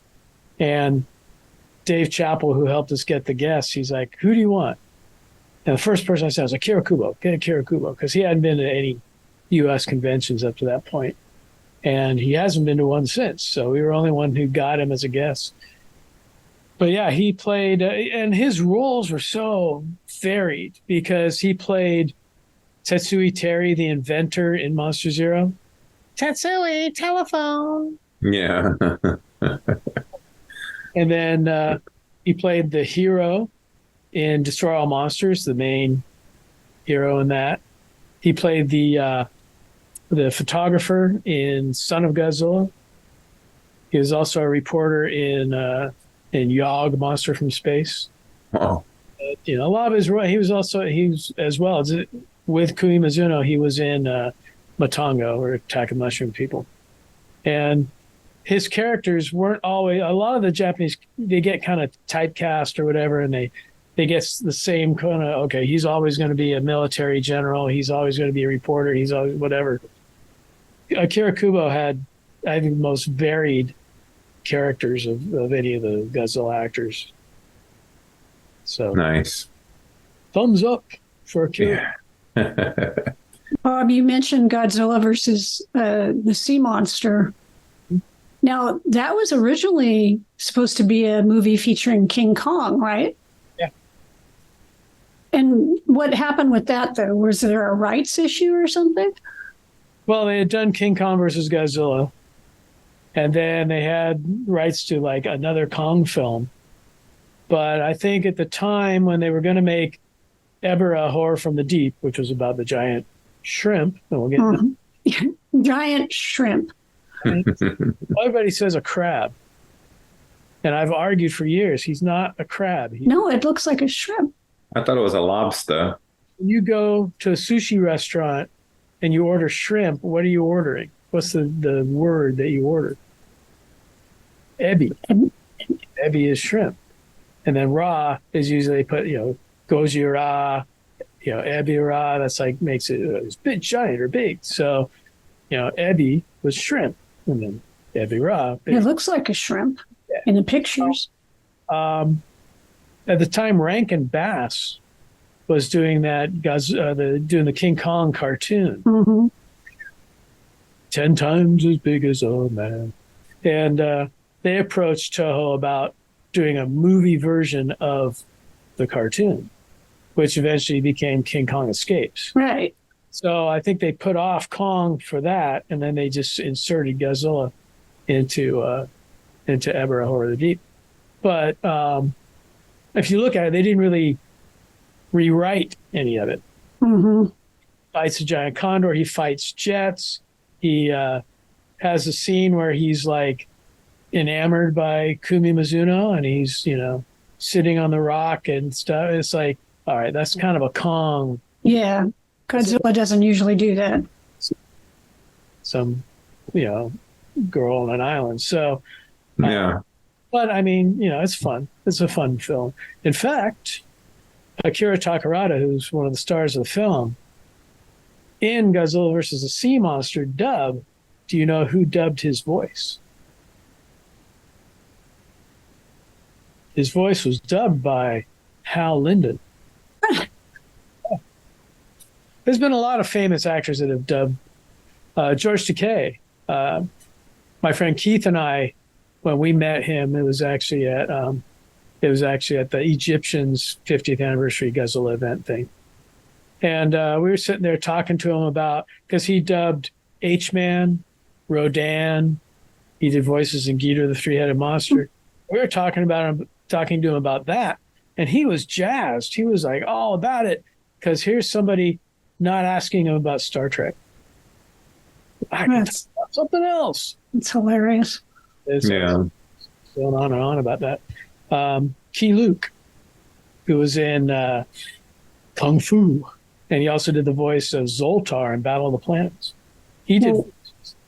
and Dave Chappell, who helped us get the guests, he's like, "Who do you want?" And the first person I said was Akira Kubo. Get Akira Kubo, because he hadn't been to any U.S. conventions up to that point, and he hasn't been to one since. So we were the only one who got him as a guest. But yeah, he played, and his roles were so varied, because he played Tetsui Terry, the inventor in Monster Zero. Tetsui, telephone. Yeah. And then he played the hero in Destroy All Monsters, the main hero in that. He played the photographer in Son of Godzilla. He was also a reporter in Yog, Monster from Space. Oh. A lot of his, he was as well as with Kumi Mizuno, he was in Matango, or Attack of the Mushroom People. And his characters weren't always, a lot of the Japanese, they get kind of typecast or whatever, and they get the same kind of, okay, he's always going to be a military general, he's always going to be a reporter, he's always whatever. Akira Kubo had, I think, the most varied characters of any of the Godzilla actors. So nice. Thumbs up for Akira. Yeah. Bob, you mentioned Godzilla versus the Sea Monster. Now, that was originally supposed to be a movie featuring King Kong, right? Yeah. And what happened with that, though? Was there a rights issue or something? Well, they had done King Kong versus Godzilla, and then they had rights to like another Kong film. But I think at the time when they were going to make Ebirah Horror from the Deep, which was about the giant shrimp, and we'll get giant shrimp. Everybody says a crab, and I've argued for years he's not a crab. No, it looks like a shrimp. I thought it was a lobster. When you go to a sushi restaurant and you order shrimp, what are you ordering? What's the word that you order? Ebi. Ebi is shrimp, and then raw is usually they put goji ra, ebi ra. That's like makes it it's big, giant or big. So ebi was shrimp. And then Ebi Ra. It looks like a shrimp in the pictures. At the time, Rankin Bass was doing that, doing the King Kong cartoon. Mm-hmm. 10 times as big as a man. And they approached Toho about doing a movie version of the cartoon, which eventually became King Kong Escapes. Right. So I think they put off Kong for that, and then they just inserted Godzilla into Ebirah Horror of the Deep. But if you look at it, they didn't really rewrite any of it. Mm-hmm. Fights a giant condor. He fights jets. He has a scene where he's like enamored by Kumi Mizuno, and he's sitting on the rock and stuff. It's like, all right, that's kind of a Kong. Yeah, Godzilla doesn't usually do that. Some, girl on an island. So, yeah. But I mean, it's fun. It's a fun film. In fact, Akira Takarada, who's one of the stars of the film, in Godzilla versus the Sea Monster dub, do you know who dubbed his voice? His voice was dubbed by Hal Linden. There's been a lot of famous actors that have dubbed. George Takei, my friend Keith and I, when we met him, it was actually at the Egyptians' 50th anniversary Godzilla event thing, and we were sitting there talking to him about, because he dubbed H-Man, Rodan, he did voices in Ghidorah the Three-Headed Monster. We were talking to him about that, and he was jazzed. He was like all about it, because here's somebody not asking him about Star Trek. I can talk about something else. It's hilarious. Going on and on about that. Key Luke, who was in Kung Fu, and he also did the voice of Zoltar in Battle of the Planets. He did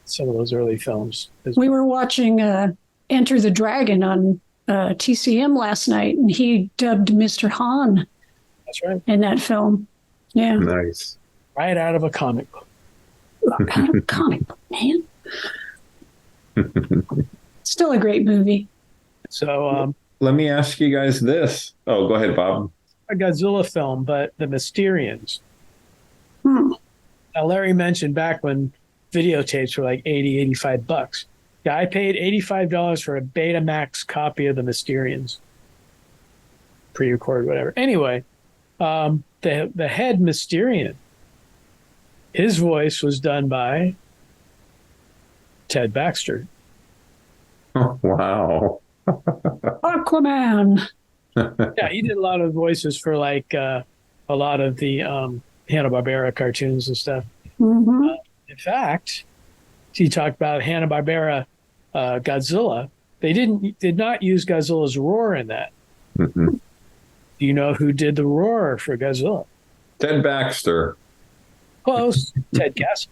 some of those early films. We were watching Enter the Dragon on TCM last night, and he dubbed Mr. Han. That's right. In that film. Yeah. Nice. Right out of a comic book. Out of a comic book, man. Still a great movie. So let me ask you guys this. Oh, go ahead, Bob. A Godzilla film, but the Mysterians. Now, Larry mentioned back when videotapes were like $80, $85. Yeah, I paid $85 for a Betamax copy of the Mysterians. Pre-recorded, whatever. Anyway, the head Mysterian, his voice was done by Ted Baxter. Oh, wow. Aquaman. Yeah, he did a lot of voices for like a lot of the Hanna-Barbera cartoons and stuff. Mm-hmm. In fact, he talked about Hanna-Barbera Godzilla. They did not use Godzilla's roar in that. Mm-hmm. Do you know who did the roar for Godzilla? Ted Baxter. Close. Ted Castle.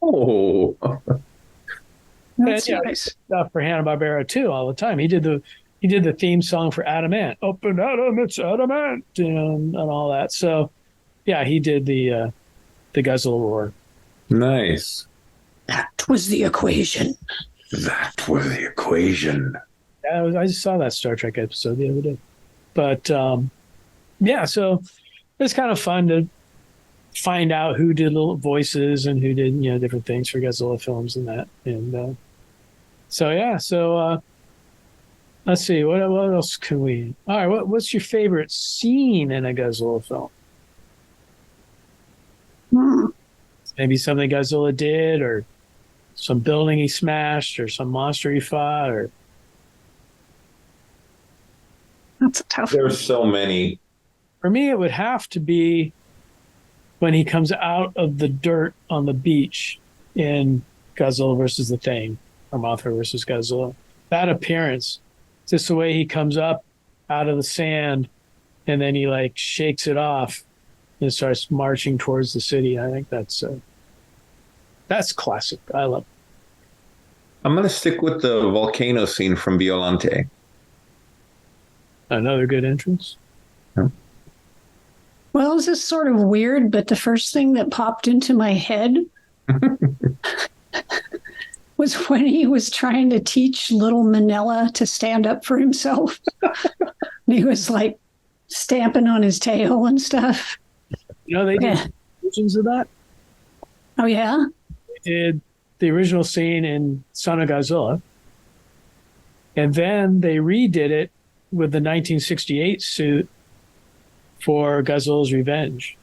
Oh. That's and, nice. Stuff for Hanna-Barbera too all the time. He did the theme song for Adamant. Open Adam, it's Adamant, and all that. So, yeah, he did the Godzilla roar. Nice. That was the equation. That was the equation. Yeah, I just saw that Star Trek episode the other day. But, yeah, so it's kind of fun to find out who did little voices and who did, different things for Godzilla films and that. And so let's see, what else can we... All right, what's your favorite scene in a Godzilla film? Maybe something Godzilla did, or some building he smashed, or some monster he fought, or... That's a tough There's so many. For me, it would have to be when he comes out of the dirt on the beach in Godzilla versus the Thing, or Mothra versus Godzilla. That appearance, just the way he comes up out of the sand and then he like shakes it off and starts marching towards the city. I think that's classic. I love it. I'm going to stick with the volcano scene from Violante. Another good entrance. Yeah. Well, this is sort of weird, but the first thing that popped into my head was when he was trying to teach little Manila to stand up for himself. And he was like stamping on his tail and stuff. They did versions of that. Oh, yeah? They did the original scene in Son of Godzilla. And then they redid it with the 1968 suit for Godzilla's Revenge.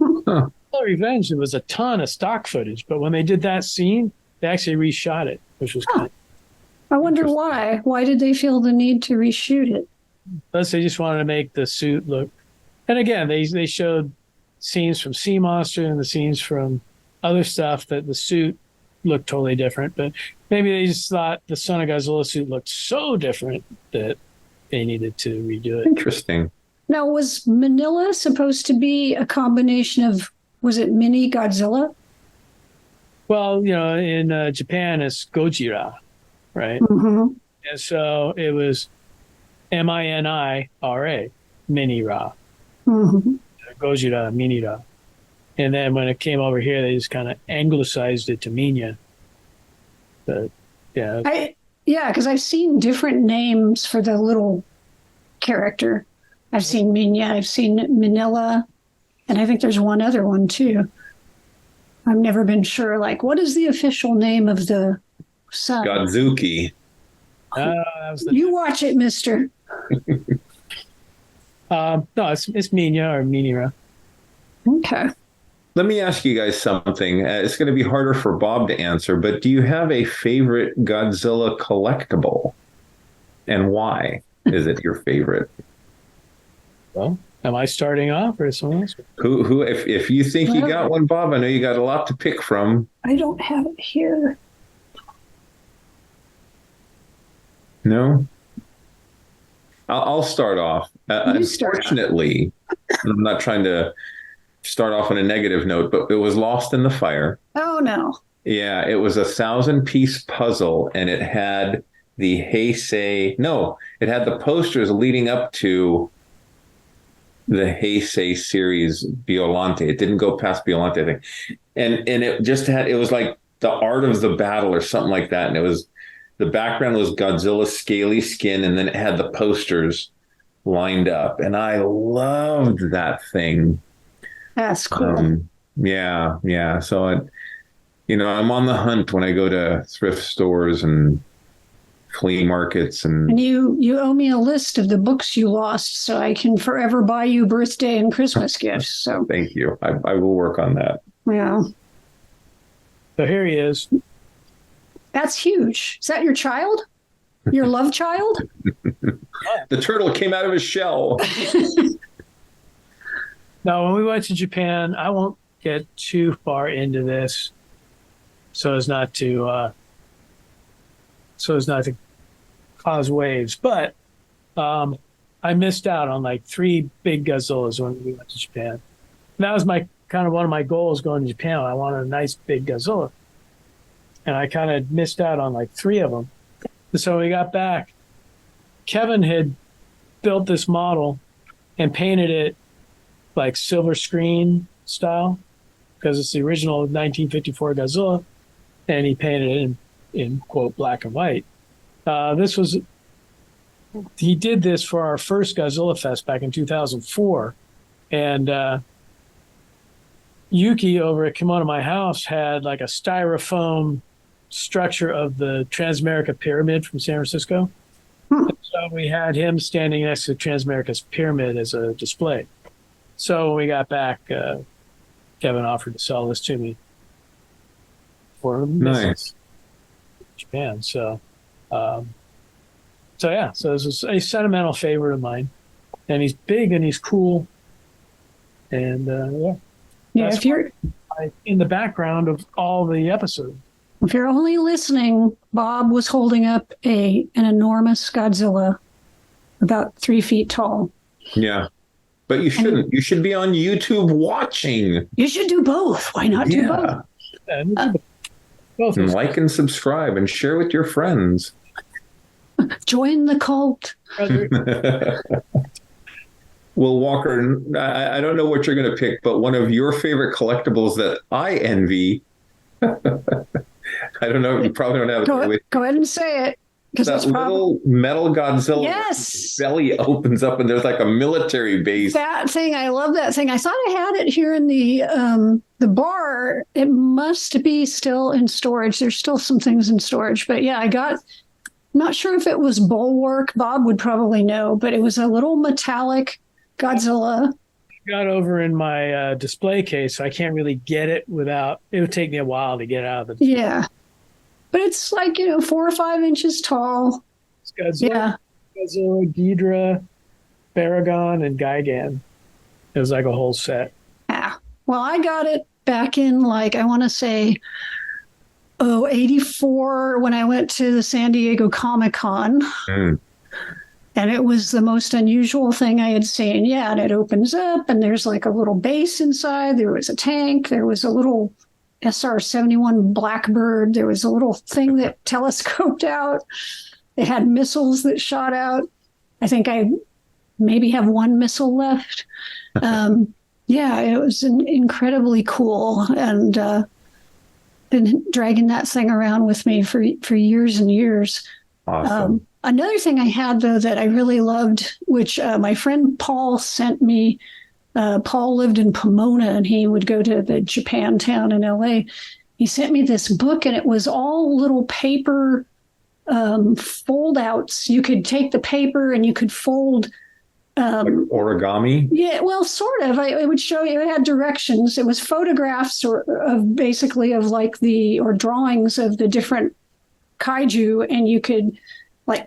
Huh. Revenge, there was a ton of stock footage, but when they did that scene, they actually reshot it, which was kind of... I wonder why. Why did they feel the need to reshoot it? Unless they just wanted to make the suit look And again, they showed scenes from Sea Monster and the scenes from other stuff that the suit looked totally different. But maybe they just thought the Son of Godzilla suit looked so different that they needed to redo it. Interesting. Now, was Manila supposed to be a combination of, was it mini Godzilla? Well, in Japan, it's Gojira, right? Mm-hmm. And so it was Minira, Mini-Ra. Mm-hmm. Gojira, Mini-Ra. And then when it came over here, they just kind of anglicized it to Minya. But yeah. Because I've seen different names for the little character. I've seen Minya, I've seen Manila, and I think there's one other one too. I've never been sure, like, what is the official name of the son? Godzuki. You watch it, mister. No, it's Minya or Minira. Okay. Let me ask you guys something. It's going to be harder for Bob to answer, but do you have a favorite Godzilla collectible? And why is it your favorite? Well, am I starting off or is someone else? Who if you think you got one, Bob, I know you got a lot to pick from. I don't have it here. No? I'll start off. Unfortunately, I'm not trying to start off on a negative note, but it was lost in the fire. Oh, no. Yeah, it was a 1,000-piece puzzle, and it had the Heisei... No, it had the posters leading up to the Heisei series Violante. It didn't go past Violante, I think. And it just had... It was like the art of the battle or something like that, and it was... The background was Godzilla's scaly skin, and then it had the posters lined up. And I loved that thing. That's cool. Yeah. So, I'm on the hunt when I go to thrift stores and flea markets. And you owe me a list of the books you lost so I can forever buy you birthday and Christmas gifts. So thank you. I will work on that. Yeah. So here he is. That's huge. Is that your child? Your love child? The turtle came out of his shell. Now, when we went to Japan, I won't get too far into this so as not to cause waves. But I missed out on like 3 big Godzillas when we went to Japan. And that was my kind of one of my goals going to Japan. I wanted a nice big Godzilla. And I kind of missed out on like 3 of them. And so we got back. Kevin had built this model and painted it like silver screen style because it's the original 1954 Godzilla. And he painted it in quote, black and white. He did this for our first Godzillafest back in 2004. And Yuki over at Kimono My House had like a styrofoam structure of the Transamerica Pyramid from San Francisco. So we had him standing next to Transamerica's pyramid as a display. So when we got back, Kevin offered to sell this to me for nice Japan. So this is a sentimental favorite of mine, and he's big and he's cool, and if you're in the background of all the episodes. If you're only listening, Bob was holding up an enormous Godzilla, about 3 feet tall. Yeah, but you shouldn't. You should be on YouTube watching. You should do both. Why not do both? Both. And like and subscribe and share with your friends. Join the cult. Well, Walker, I don't know what you're going to pick, but one of your favorite collectibles that I envy. I don't know. You probably don't have it. Go ahead and say it. That little metal Godzilla. Yes. Belly opens up and there's like a military base. That thing, I love that thing. I thought I had it here in the bar. It must be still in storage. There's still some things in storage, but yeah, not sure if it was Bulwark. Bob would probably know, but it was a little metallic Godzilla. Got over in my display case, so I can't really get it without. It would take me a while to get out of the display. Yeah, but it's like 4 or 5 inches tall. It's Godzilla, Ghidra, Baragon, and Gigan. It was like a whole set. Yeah. Well, I got it back in I want to say, 84 when I went to the San Diego Comic-Con. And it was the most unusual thing I had seen. Yeah, and it opens up, and there's a little base inside. There was a tank. There was a little SR-71 Blackbird. There was a little thing that telescoped out. It had missiles that shot out. I think I maybe have one missile left. Yeah, it was incredibly cool, and been dragging that thing around with me for years and years. Awesome. Another thing I had, though, that I really loved, which my friend Paul sent me, Paul lived in Pomona, and he would go to the Japantown in LA. He sent me this book, and it was all little paper fold-outs. You could take the paper and you could fold. Like origami? Yeah, well, sort of. It would show you, it had directions. It was photographs or drawings of the different kaiju, and you could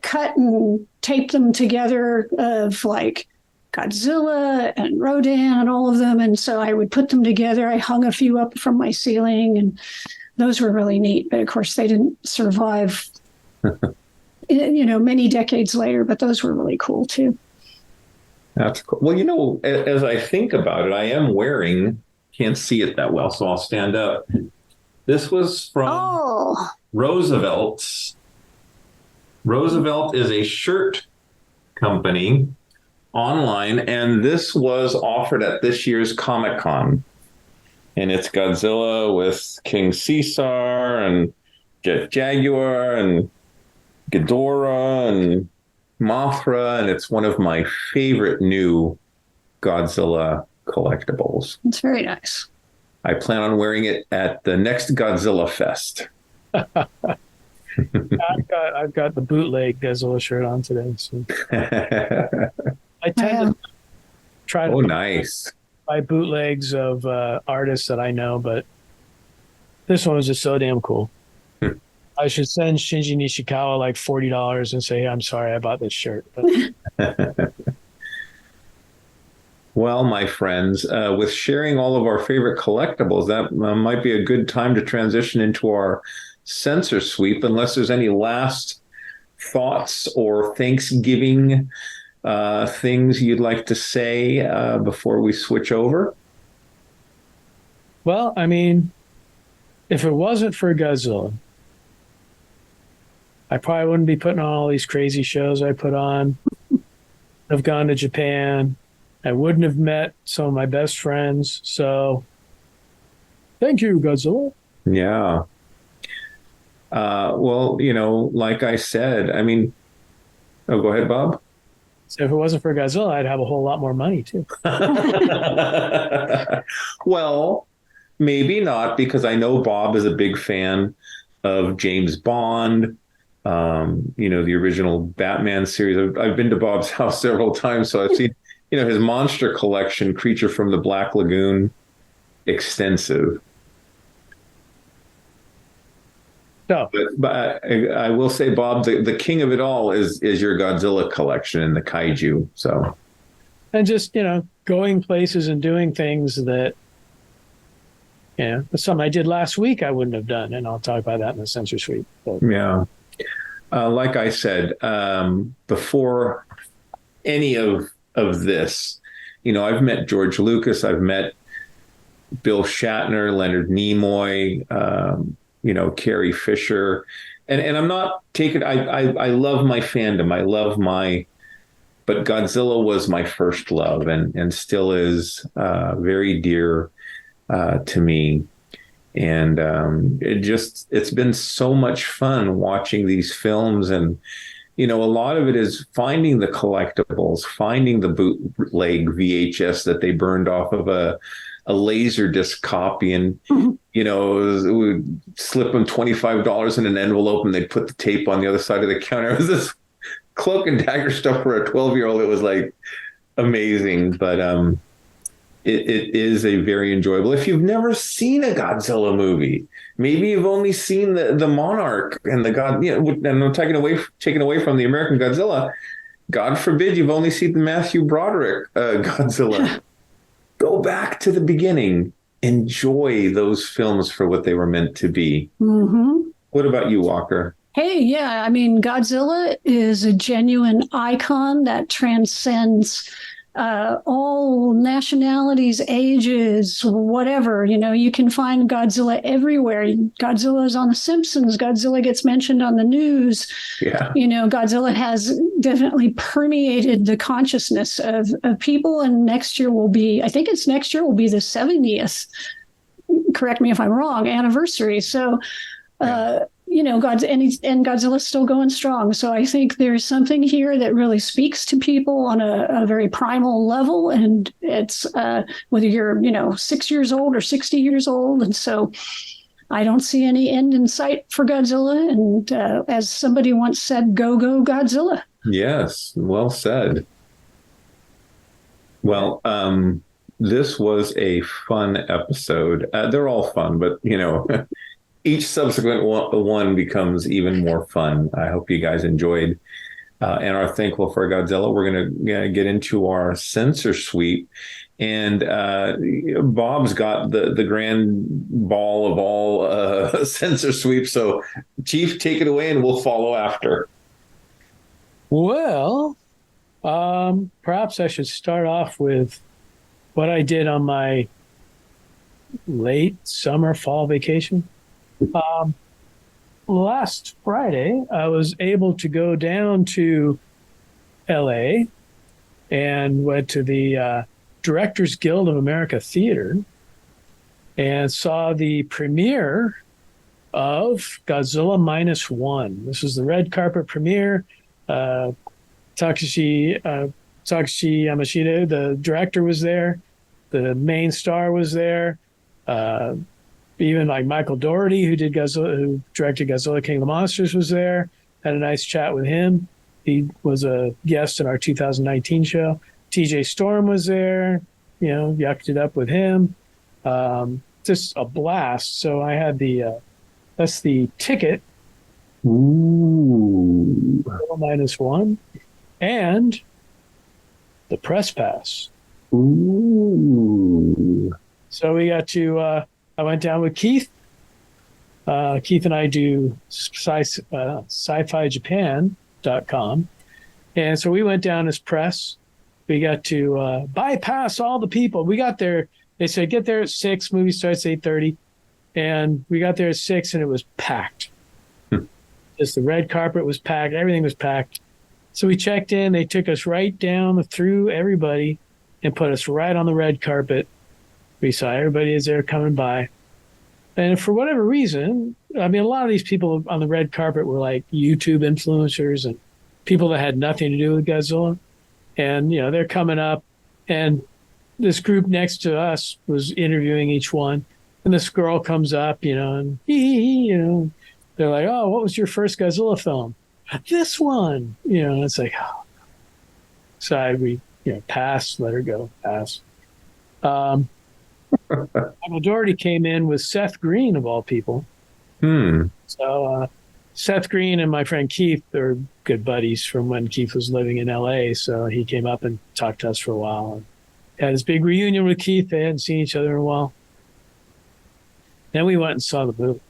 cut and tape them together of Godzilla and Rodan and all of them. And so I would put them together. I hung a few up from my ceiling, and those were really neat. But of course, they didn't survive, many decades later, but those were really cool too. That's cool. Well, as I think about it, I am wearing, can't see it that well, so I'll stand up. This was from Roosevelt's. Roosevelt is a shirt company online, and this was offered at this year's Comic-Con. And it's Godzilla with King Caesar and Jet Jaguar and Ghidorah and Mothra, and it's one of my favorite new Godzilla collectibles. It's very nice. I plan on wearing it at the next Godzillafest. I've got the bootleg Godzilla shirt on today. So. I tend to try to buy bootlegs of artists that I know, but this one was just so damn cool. I should send Shinji Nishikawa $40 and say, I'm sorry, I bought this shirt. But... Well, my friends, with sharing all of our favorite collectibles, that might be a good time to transition into our sensor sweep, unless there's any last thoughts or Thanksgiving things you'd like to say before we switch over. Well, I mean, if it wasn't for Godzilla, I probably wouldn't be putting on all these crazy shows I put on. I've gone to Japan. I wouldn't have met some of my best friends. So thank you, Godzilla. Yeah. Well, like I said, I mean, go ahead, Bob. So if it wasn't for Godzilla, I'd have a whole lot more money too. Well, maybe not, because I know Bob is a big fan of James Bond, the original Batman series. I've been to Bob's house several times, so I've seen, his monster collection, Creature from the Black Lagoon, extensive. No. But I will say, Bob, the king of it all is your Godzilla collection and the kaiju. So, and just going places and doing things that something I did last week I wouldn't have done, and I'll talk about that in the sensor suite. But. Yeah, like I said before, any of this, I've met George Lucas, I've met Bill Shatner, Leonard Nimoy. Carrie Fisher, and I'm not taking, I love my fandom. But Godzilla was my first love and still is very dear to me. And it's been so much fun watching these films. And, a lot of it is finding the collectibles, finding the bootleg VHS that they burned off of a Laserdisc copy, and we would slip them $25 in an envelope, and they'd put the tape on the other side of the counter. It was this cloak and dagger stuff for a 12-year-old. It was amazing, but it is a very enjoyable. If you've never seen a Godzilla movie, maybe you've only seen the Monarch and the God. And I'm taken away from the American Godzilla. God forbid you've only seen the Matthew Broderick Godzilla. go back to the beginning. Enjoy those films for what they were meant to be. Mm-hmm. What about you, Walker? Hey, yeah, I mean, Godzilla is a genuine icon that transcends all nationalities, ages, whatever. You know, you can find Godzilla everywhere. Godzilla is on The Simpsons. Godzilla gets mentioned on the news. Yeah. You know, Godzilla has definitely permeated the consciousness of people. And next year will be, I think it's next year will be the 70th, correct me if I'm wrong, anniversary. So, you know, Godzilla's still going strong. So I think there's something here that really speaks to people on a very primal level. And it's whether you're, you know, 6 years old or 60 years old. And so I don't see any end in sight for Godzilla. And as somebody once said, go Godzilla. Yes, well said. Well, this was a fun episode. They're all fun, but, you know, each subsequent one becomes even more fun. I hope you guys enjoyed and are thankful for Godzilla. We're going to get into our censor sweep. And Bob's got the grand ball of all censor sweeps. So, Chief, take it away and we'll follow after. Well, perhaps I should start off with what I did on my late summer fall vacation. Last Friday, I was able to go down to LA and went to the Directors Guild of America Theater and saw the premiere of Godzilla Minus One. This was the red carpet premiere. Takashi Yamashita, the director, was there. The main star was there. Even like Michael Dougherty, who directed Godzilla King of the Monsters, was there. Had a nice chat with him. He was a guest in our 2019 show. TJ Storm was there. You know, yucked it up with him. Just a blast. So I had that's the ticket. Ooh. Minus One. And the press pass. Ooh. So we got to, I went down with Keith. Keith and I do sci-fijapan.com. And so we went down as press. We got to bypass all the people. We got there. They said, get there at 6. Movie starts at 8:30. And we got there at 6 and it was packed. Just the red carpet was packed. Everything was packed. So we checked in. They took us right down through everybody and put us right on the red carpet. We saw everybody as they were coming by. And for whatever reason, I mean, a lot of these people on the red carpet were like YouTube influencers and people that had nothing to do with Godzilla. And, you know, they're coming up and this group next to us was interviewing each one. And this girl comes up, you know, and you know, they're like, oh, what was your first Godzilla film? This one, you know, and it's like, oh. So we, you know, pass, let her go, pass. Michael Dougherty came in with Seth Green, of all people. So Seth Green and my friend Keith are good buddies from when Keith was living in LA. So he came up and talked to us for a while and had his big reunion with Keith. They hadn't seen each other in a while. Then we went and saw the movie.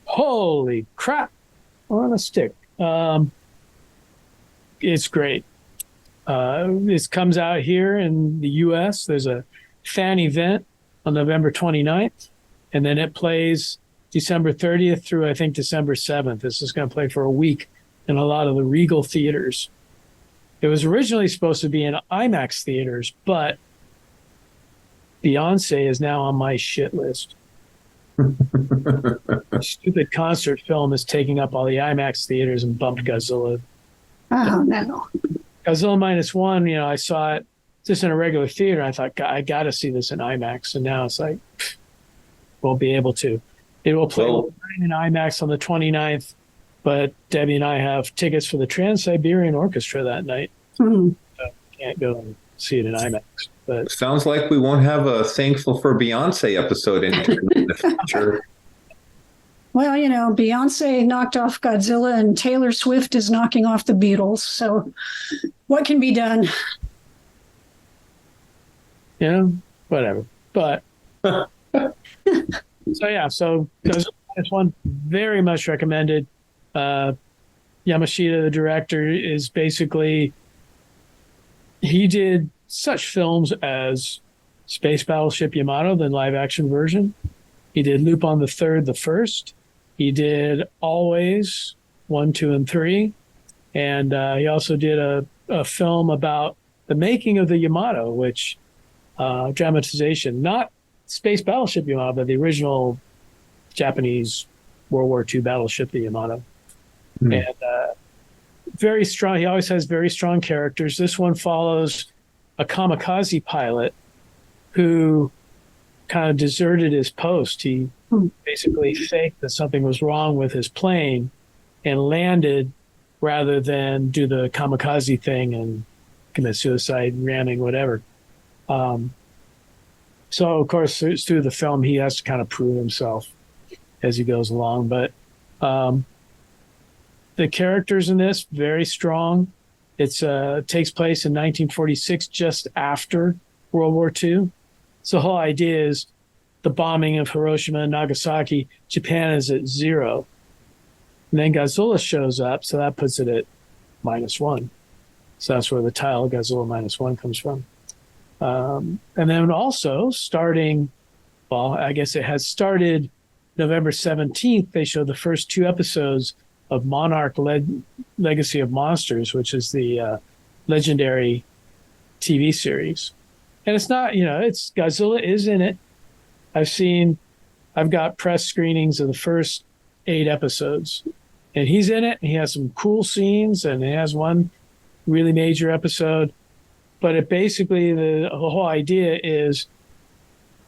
Holy crap on a stick. It's great. This comes out here in the U.S. There's a fan event on November 29th, and then it plays December 30th through, I think, December 7th. This is going to play for a week in a lot of the Regal theaters. It was originally supposed to be in IMAX theaters, but Beyonce is now on my shit list. Stupid concert film is taking up all the IMAX theaters and bumped Godzilla. Oh, no. Godzilla Minus One, you know, I saw it just in a regular theater. I thought, God, I got to see this in IMAX. And now it's like, won't be able to. It will play in IMAX on the 29th, but Debbie and I have tickets for the Trans-Siberian Orchestra that night. So can't go and see it in IMAX. But sounds like we won't have a Thankful for Beyonce episode in the future. Well, you know, Beyonce knocked off Godzilla and Taylor Swift is knocking off the Beatles. So what can be done? whatever. But so Godzilla Minus One, very much recommended. Yamashita, the director, is basically, he did such films as Space Battleship Yamato, the live action version. He did Lupin the Third, the first. He did Always 1, 2, and 3. And he also did a film about the making of the Yamato, which dramatization, not Space Battleship Yamato, but the original Japanese World War II battleship, the Yamato. And very strong. He always has very strong characters. This one follows a kamikaze pilot who kind of deserted his post. He basically faked that something was wrong with his plane and landed rather than do the kamikaze thing and commit suicide, ramming, whatever. So, of course, through the film, he has to kind of prove himself as he goes along. But the characters in this, very strong. It takes place in 1946, just after World War II. So the whole idea is the bombing of Hiroshima and Nagasaki, Japan is at 0. And then Godzilla shows up, so that puts it at -1. So that's where the title Godzilla Minus One comes from. And then also I guess it has started November 17th. They showed the first 2 episodes of Monarch Legacy of Monsters, which is the legendary TV series. And it's not, it's Godzilla is in it. I've got press screenings of the first 8 episodes, and he's in it. And he has some cool scenes, and he has one really major episode. But it basically, the whole idea is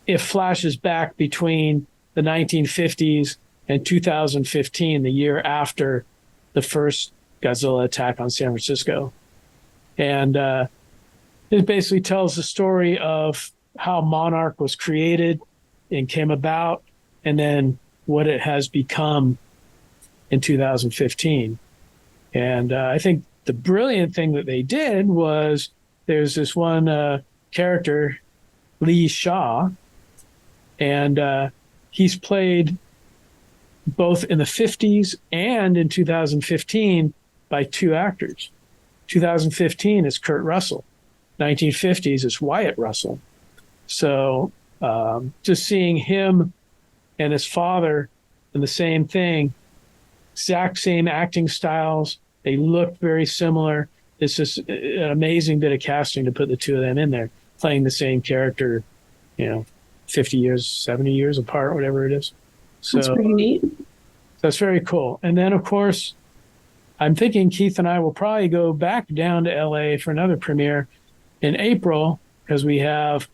it flashes back between the 1950s and 2015, the year after the first Godzilla attack on San Francisco. And it basically tells the story of how Monarch was created and came about, and then what it has become in 2015. And I think the brilliant thing that they did was there's this one character, Lee Shaw, and he's played both in the 50s and in 2015 by 2 actors. 2015 is Kurt Russell. 1950s is Wyatt Russell. So just seeing him and his father in the same thing, exact same acting styles, they look very similar. It's just an amazing bit of casting to put the 2 of them in there, playing the same character, 50 years, 70 years apart, whatever it is. So that's pretty neat. That's very cool. And then, of course, I'm thinking Keith and I will probably go back down to LA for another premiere in April, because we have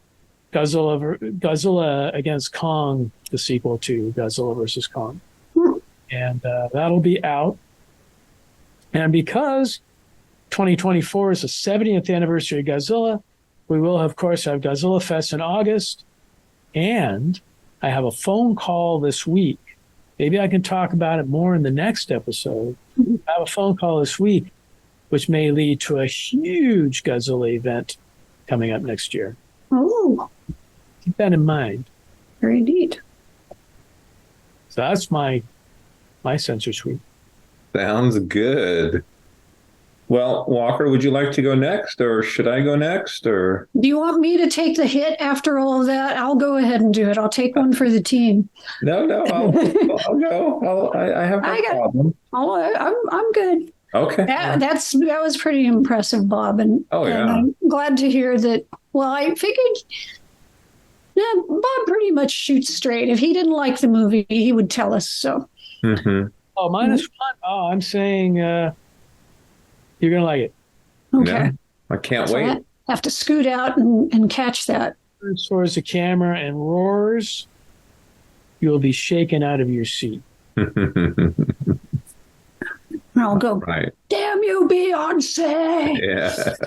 Godzilla Against Kong, the sequel to Godzilla versus Kong. And that'll be out. And because 2024 is the 70th anniversary of Godzilla, we will, of course, have Godzillafest in August. And I have a phone call this week. Maybe I can talk about it more in the next episode. I have a phone call this week, which may lead to a huge Godzilla event coming up next year. Oh, Keep that in mind. Very neat. So that's my sensor suite. Sounds good. Well, Walker, would you like to go next, or should I go next, or? Do you want me to take the hit after all of that? I'll go ahead and do it. I'll take one for the team. No, I'll go. I have no problem. I'm good. Okay. That was pretty impressive, Bob. And I'm glad to hear that. Well, I figured Bob pretty much shoots straight. If he didn't like the movie, he would tell us so. Mm-hmm. Oh, -1. Oh, I'm saying you're going to like it. Okay. Yeah, I can't wait. I have to scoot out and catch that. Towards the camera and roars, you'll be shaken out of your seat. I'll go, right. Damn you, Beyonce! Yes.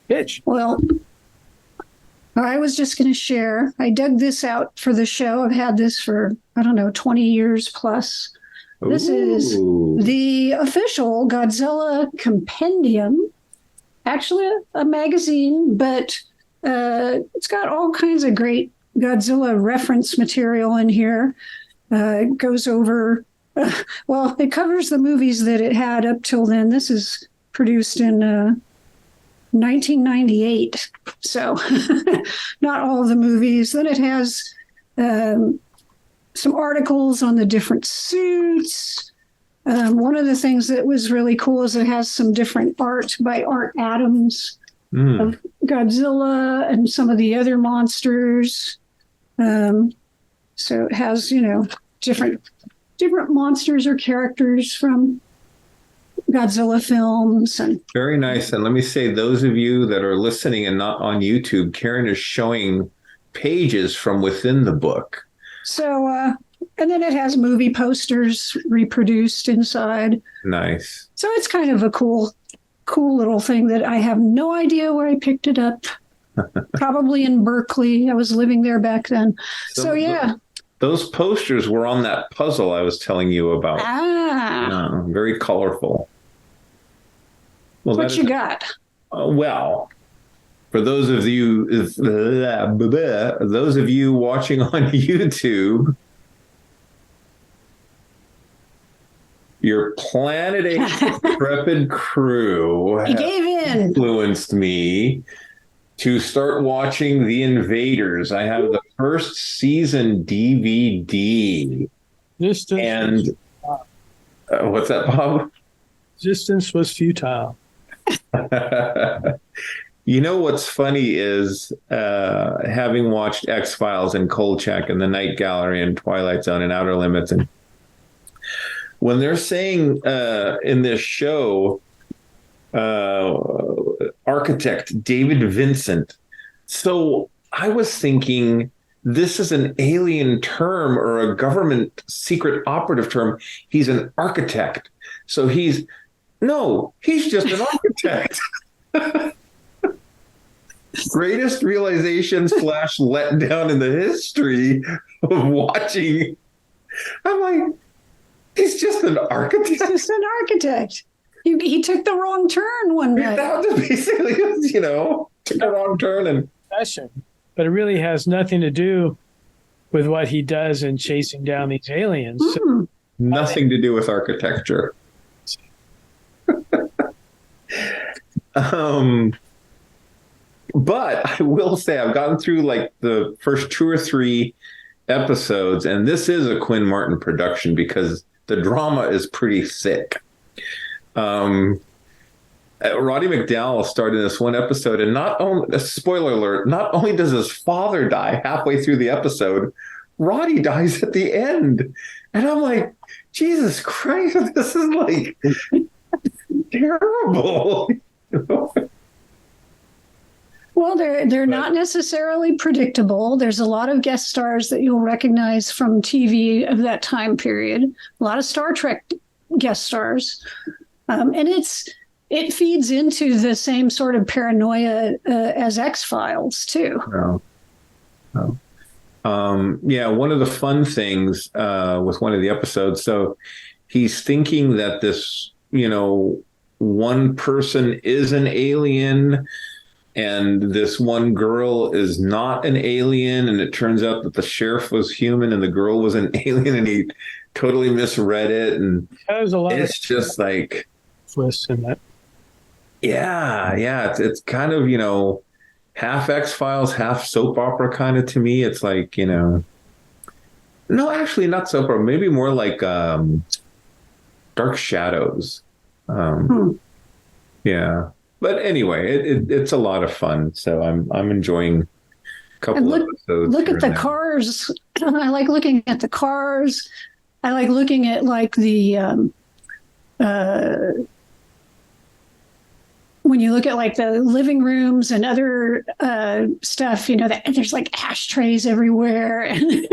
Bitch. Well, I was just going to share. I dug this out for the show. I've had this for, 20 years plus. This is the official Godzilla Compendium. Actually, a magazine, but It's got all kinds of great Godzilla reference material in here. It goes over, well, it covers the movies that it had up till then. This is produced in 1998, so not all of the movies. Then it has some articles on the different suits. One of the things that was really cool is it has some different art by Art Adams of Godzilla and some of the other monsters. So it has, different monsters or characters from Godzilla films. And very nice. And let me say, those of you that are listening and not on YouTube, Karen is showing pages from within the book. So, and then it has movie posters reproduced inside. Nice. So it's kind of a cool little thing that I have no idea where I picked it up. Probably in Berkeley. I was living there back then. So yeah. Those posters were on that puzzle I was telling you about. Very colorful. Well, what you got? Well, for those of you watching on YouTube, your Planet 8 intrepid crew influenced me to start watching The Invaders. I have the first season DVD. What's that, Bob? Resistance was futile. You know what's funny is having watched X-Files and Kolchak and The Night Gallery and Twilight Zone and Outer Limits, and when they're saying in this show, architect David Vincent. So I was thinking this is an alien term or a government secret operative term. He's an architect. So he's just an architect. Greatest realization / letdown in the history of watching. I'm like, he's just an architect. He's just an architect. He took the wrong turn one night. That was basically, took the wrong turn and fashion. But it really has nothing to do with what he does in chasing down these aliens. Mm. Nothing to do with architecture. But I will say I've gotten through like the first 2 or 3 episodes, and this is a Quinn Martin production because the drama is pretty thick. Roddy McDowell starred in this one episode, and not only, spoiler alert, not only does his father die halfway through the episode, Roddy dies at the end. And I'm like, Jesus Christ, this is like terrible. Well, they're not necessarily predictable. There's a lot of guest stars that you'll recognize from TV of that time period. A lot of Star Trek guest stars. And it feeds into the same sort of paranoia as X-Files, too. Yeah, one of the fun things with one of the episodes, so he's thinking that this, one person is an alien and this one girl is not an alien, and it turns out that the sheriff was human and the girl was an alien, and he totally misread it, and there's a lot it's just like twists in that. Yeah, it's kind of, half X-Files, half soap opera kind of to me. It's like, no, actually not soap opera, maybe more like Dark Shadows. Yeah. But anyway, it's a lot of fun. So I'm enjoying a couple episodes. Look at the cars. I like looking at the cars. I like looking at like the when you look at like the living rooms and other stuff, there's like ashtrays everywhere. And,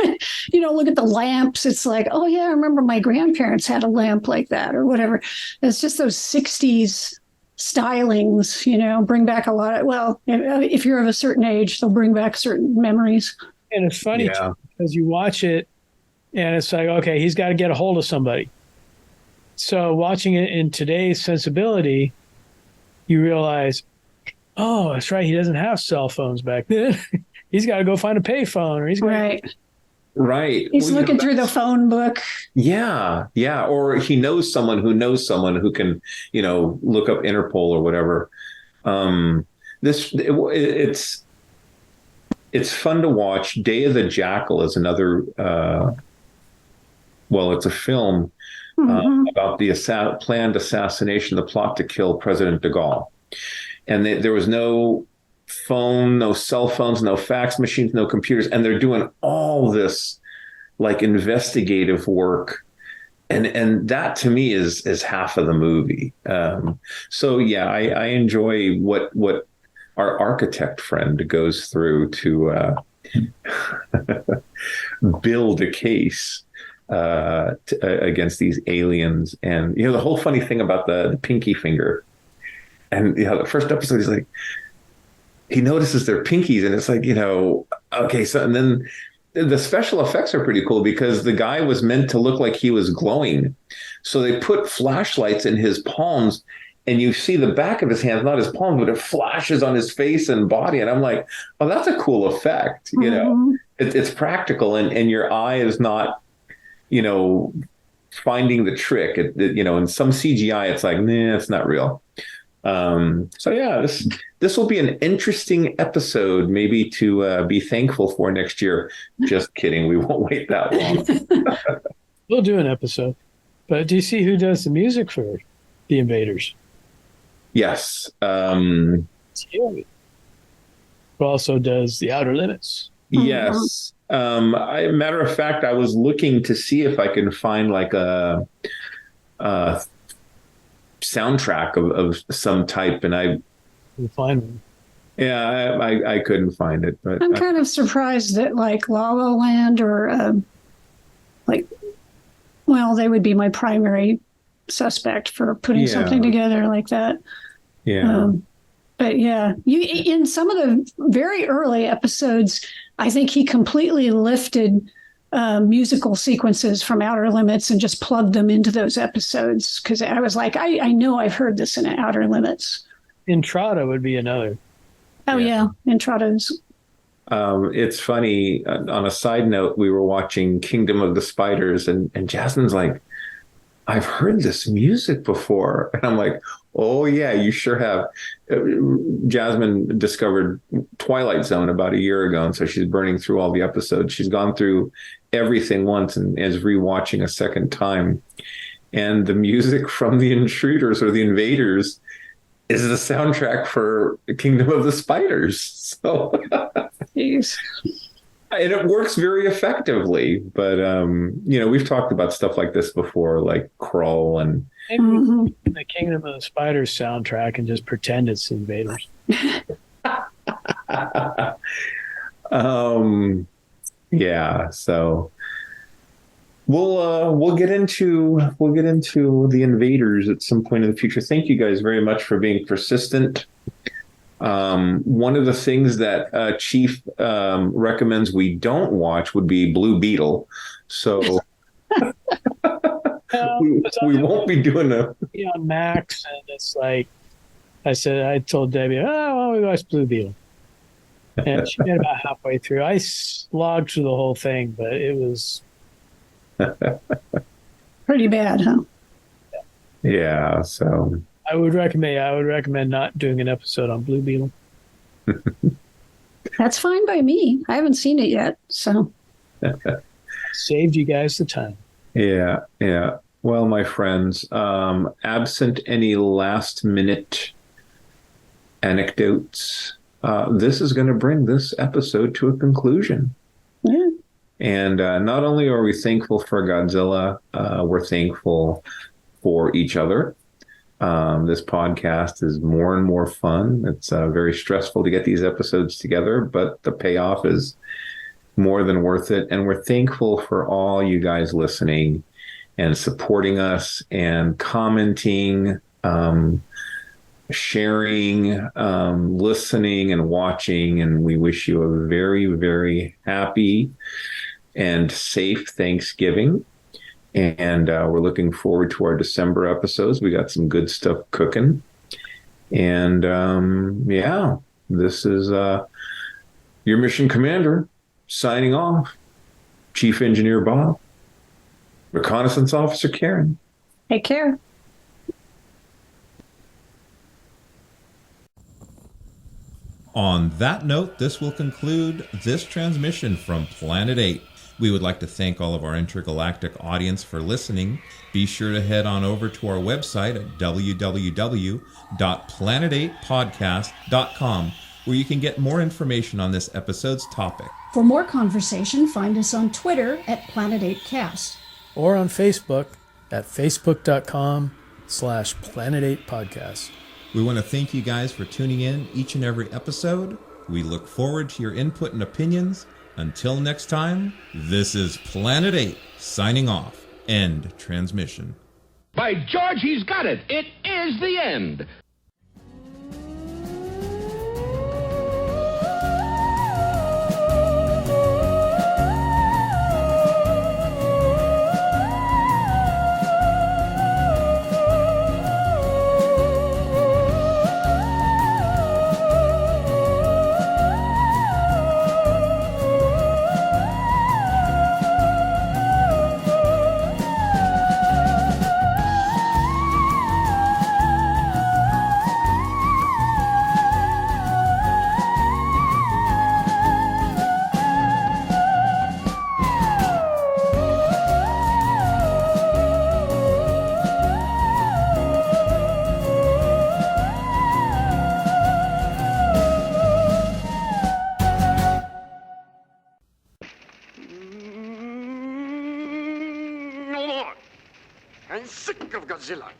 look at the lamps. It's like, oh, yeah, I remember my grandparents had a lamp like that or whatever. It's just those 60s stylings, bring back a lot of, if you're of a certain age, they'll bring back certain memories. And it's funny because you watch it and it's like, okay, he's got to get a hold of somebody. So watching it in today's sensibility, you realize, oh, that's right. He doesn't have cell phones back then. He's got to go find a payphone, or he's going Right. He's looking through the phone book. Yeah. Yeah. Or he knows someone who can, look up Interpol or whatever. It's fun to watch. Day of the Jackal is another, it's a film about the planned assassination, the plot to kill President de Gaulle. And there was no phone, no cell phones, no fax machines, no computers. And they're doing all this like investigative work. And that to me is half of the movie. I enjoy what our architect friend goes through to build a case against these aliens. And, the whole funny thing about the pinky finger. And, the first episode, he's like, he notices their pinkies, and it's like, okay. So, and then the special effects are pretty cool because the guy was meant to look like he was glowing. So they put flashlights in his palms, and you see the back of his hands, not his palms, but it flashes on his face and body. And I'm like, oh, that's a cool effect. It's practical, and your eye is not, finding the trick. In some CGI, it's like, nah, it's not real. This will be an interesting episode, maybe to be thankful for next year. Just kidding. We won't wait that long. We'll do an episode. But do you see who does the music for The Invaders? Yes. Who also does The Outer Limits? Yes. Matter of fact, I was looking to see if I can find like a soundtrack of some type, and I find one. Yeah, I couldn't find it. But I'm kind of surprised that like La La Land or they would be my primary suspect for putting something together like that. Yeah. But yeah, in some of the very early episodes, I think he completely lifted musical sequences from Outer Limits and just plugged them into those episodes. Because I was like, I know I've heard this in Outer Limits. Entrada would be another. Oh yeah, Entrada's. It's funny. On a side note, we were watching Kingdom of the Spiders, and Jasmine's like, I've heard this music before. And I'm like, oh, yeah, you sure have. Jasmine discovered Twilight Zone about a year ago, and so she's burning through all the episodes. She's gone through everything once and is rewatching a second time. And the music from the Intruders or the Invaders is the soundtrack for Kingdom of the Spiders. So, Jeez. And it works very effectively. But, we've talked about stuff like this before, like Krull and the Kingdom of the Spiders soundtrack and just pretend it's Invaders. Yeah. So we'll get into the Invaders at some point in the future. Thank you guys very much for being persistent. One of the things that Chief recommends we don't watch would be Blue Beetle. So we won't be doing on Max, and it's like I told Debbie, why don't we watch Blue Beetle? And she made about halfway through. I slogged through the whole thing, but it was pretty bad, huh? Yeah. So I would recommend not doing an episode on Blue Beetle. That's fine by me. I haven't seen it yet, so saved you guys the time. Yeah. Well, my friends, absent any last minute anecdotes, this is going to bring this episode to a conclusion. Yeah. And not only are we thankful for Godzilla, we're thankful for each other. This podcast is more and more fun. It's very stressful to get these episodes together, but the payoff is more than worth it. And we're thankful for all you guys listening and supporting us and commenting, sharing, listening and watching. And we wish you a very, very happy and safe Thanksgiving. And we're looking forward to our December episodes. We got some good stuff cooking. And this is your mission commander signing off. Chief Engineer Bob. Reconnaissance Officer Karen. Take care. On that note, this will conclude this transmission from Planet 8. We would like to thank all of our intergalactic audience for listening. Be sure to head on over to our website at www.planet8podcast.com, where you can get more information on this episode's topic. For more conversation, find us on Twitter at Planet8Cast. Or on Facebook at facebook.com/Planet8Podcast. We want to thank you guys for tuning in each and every episode. We look forward to your input and opinions. Until next time, this is Planet 8 signing off. End transmission. By George, he's got it. It is the end. I'm sick of Godzilla.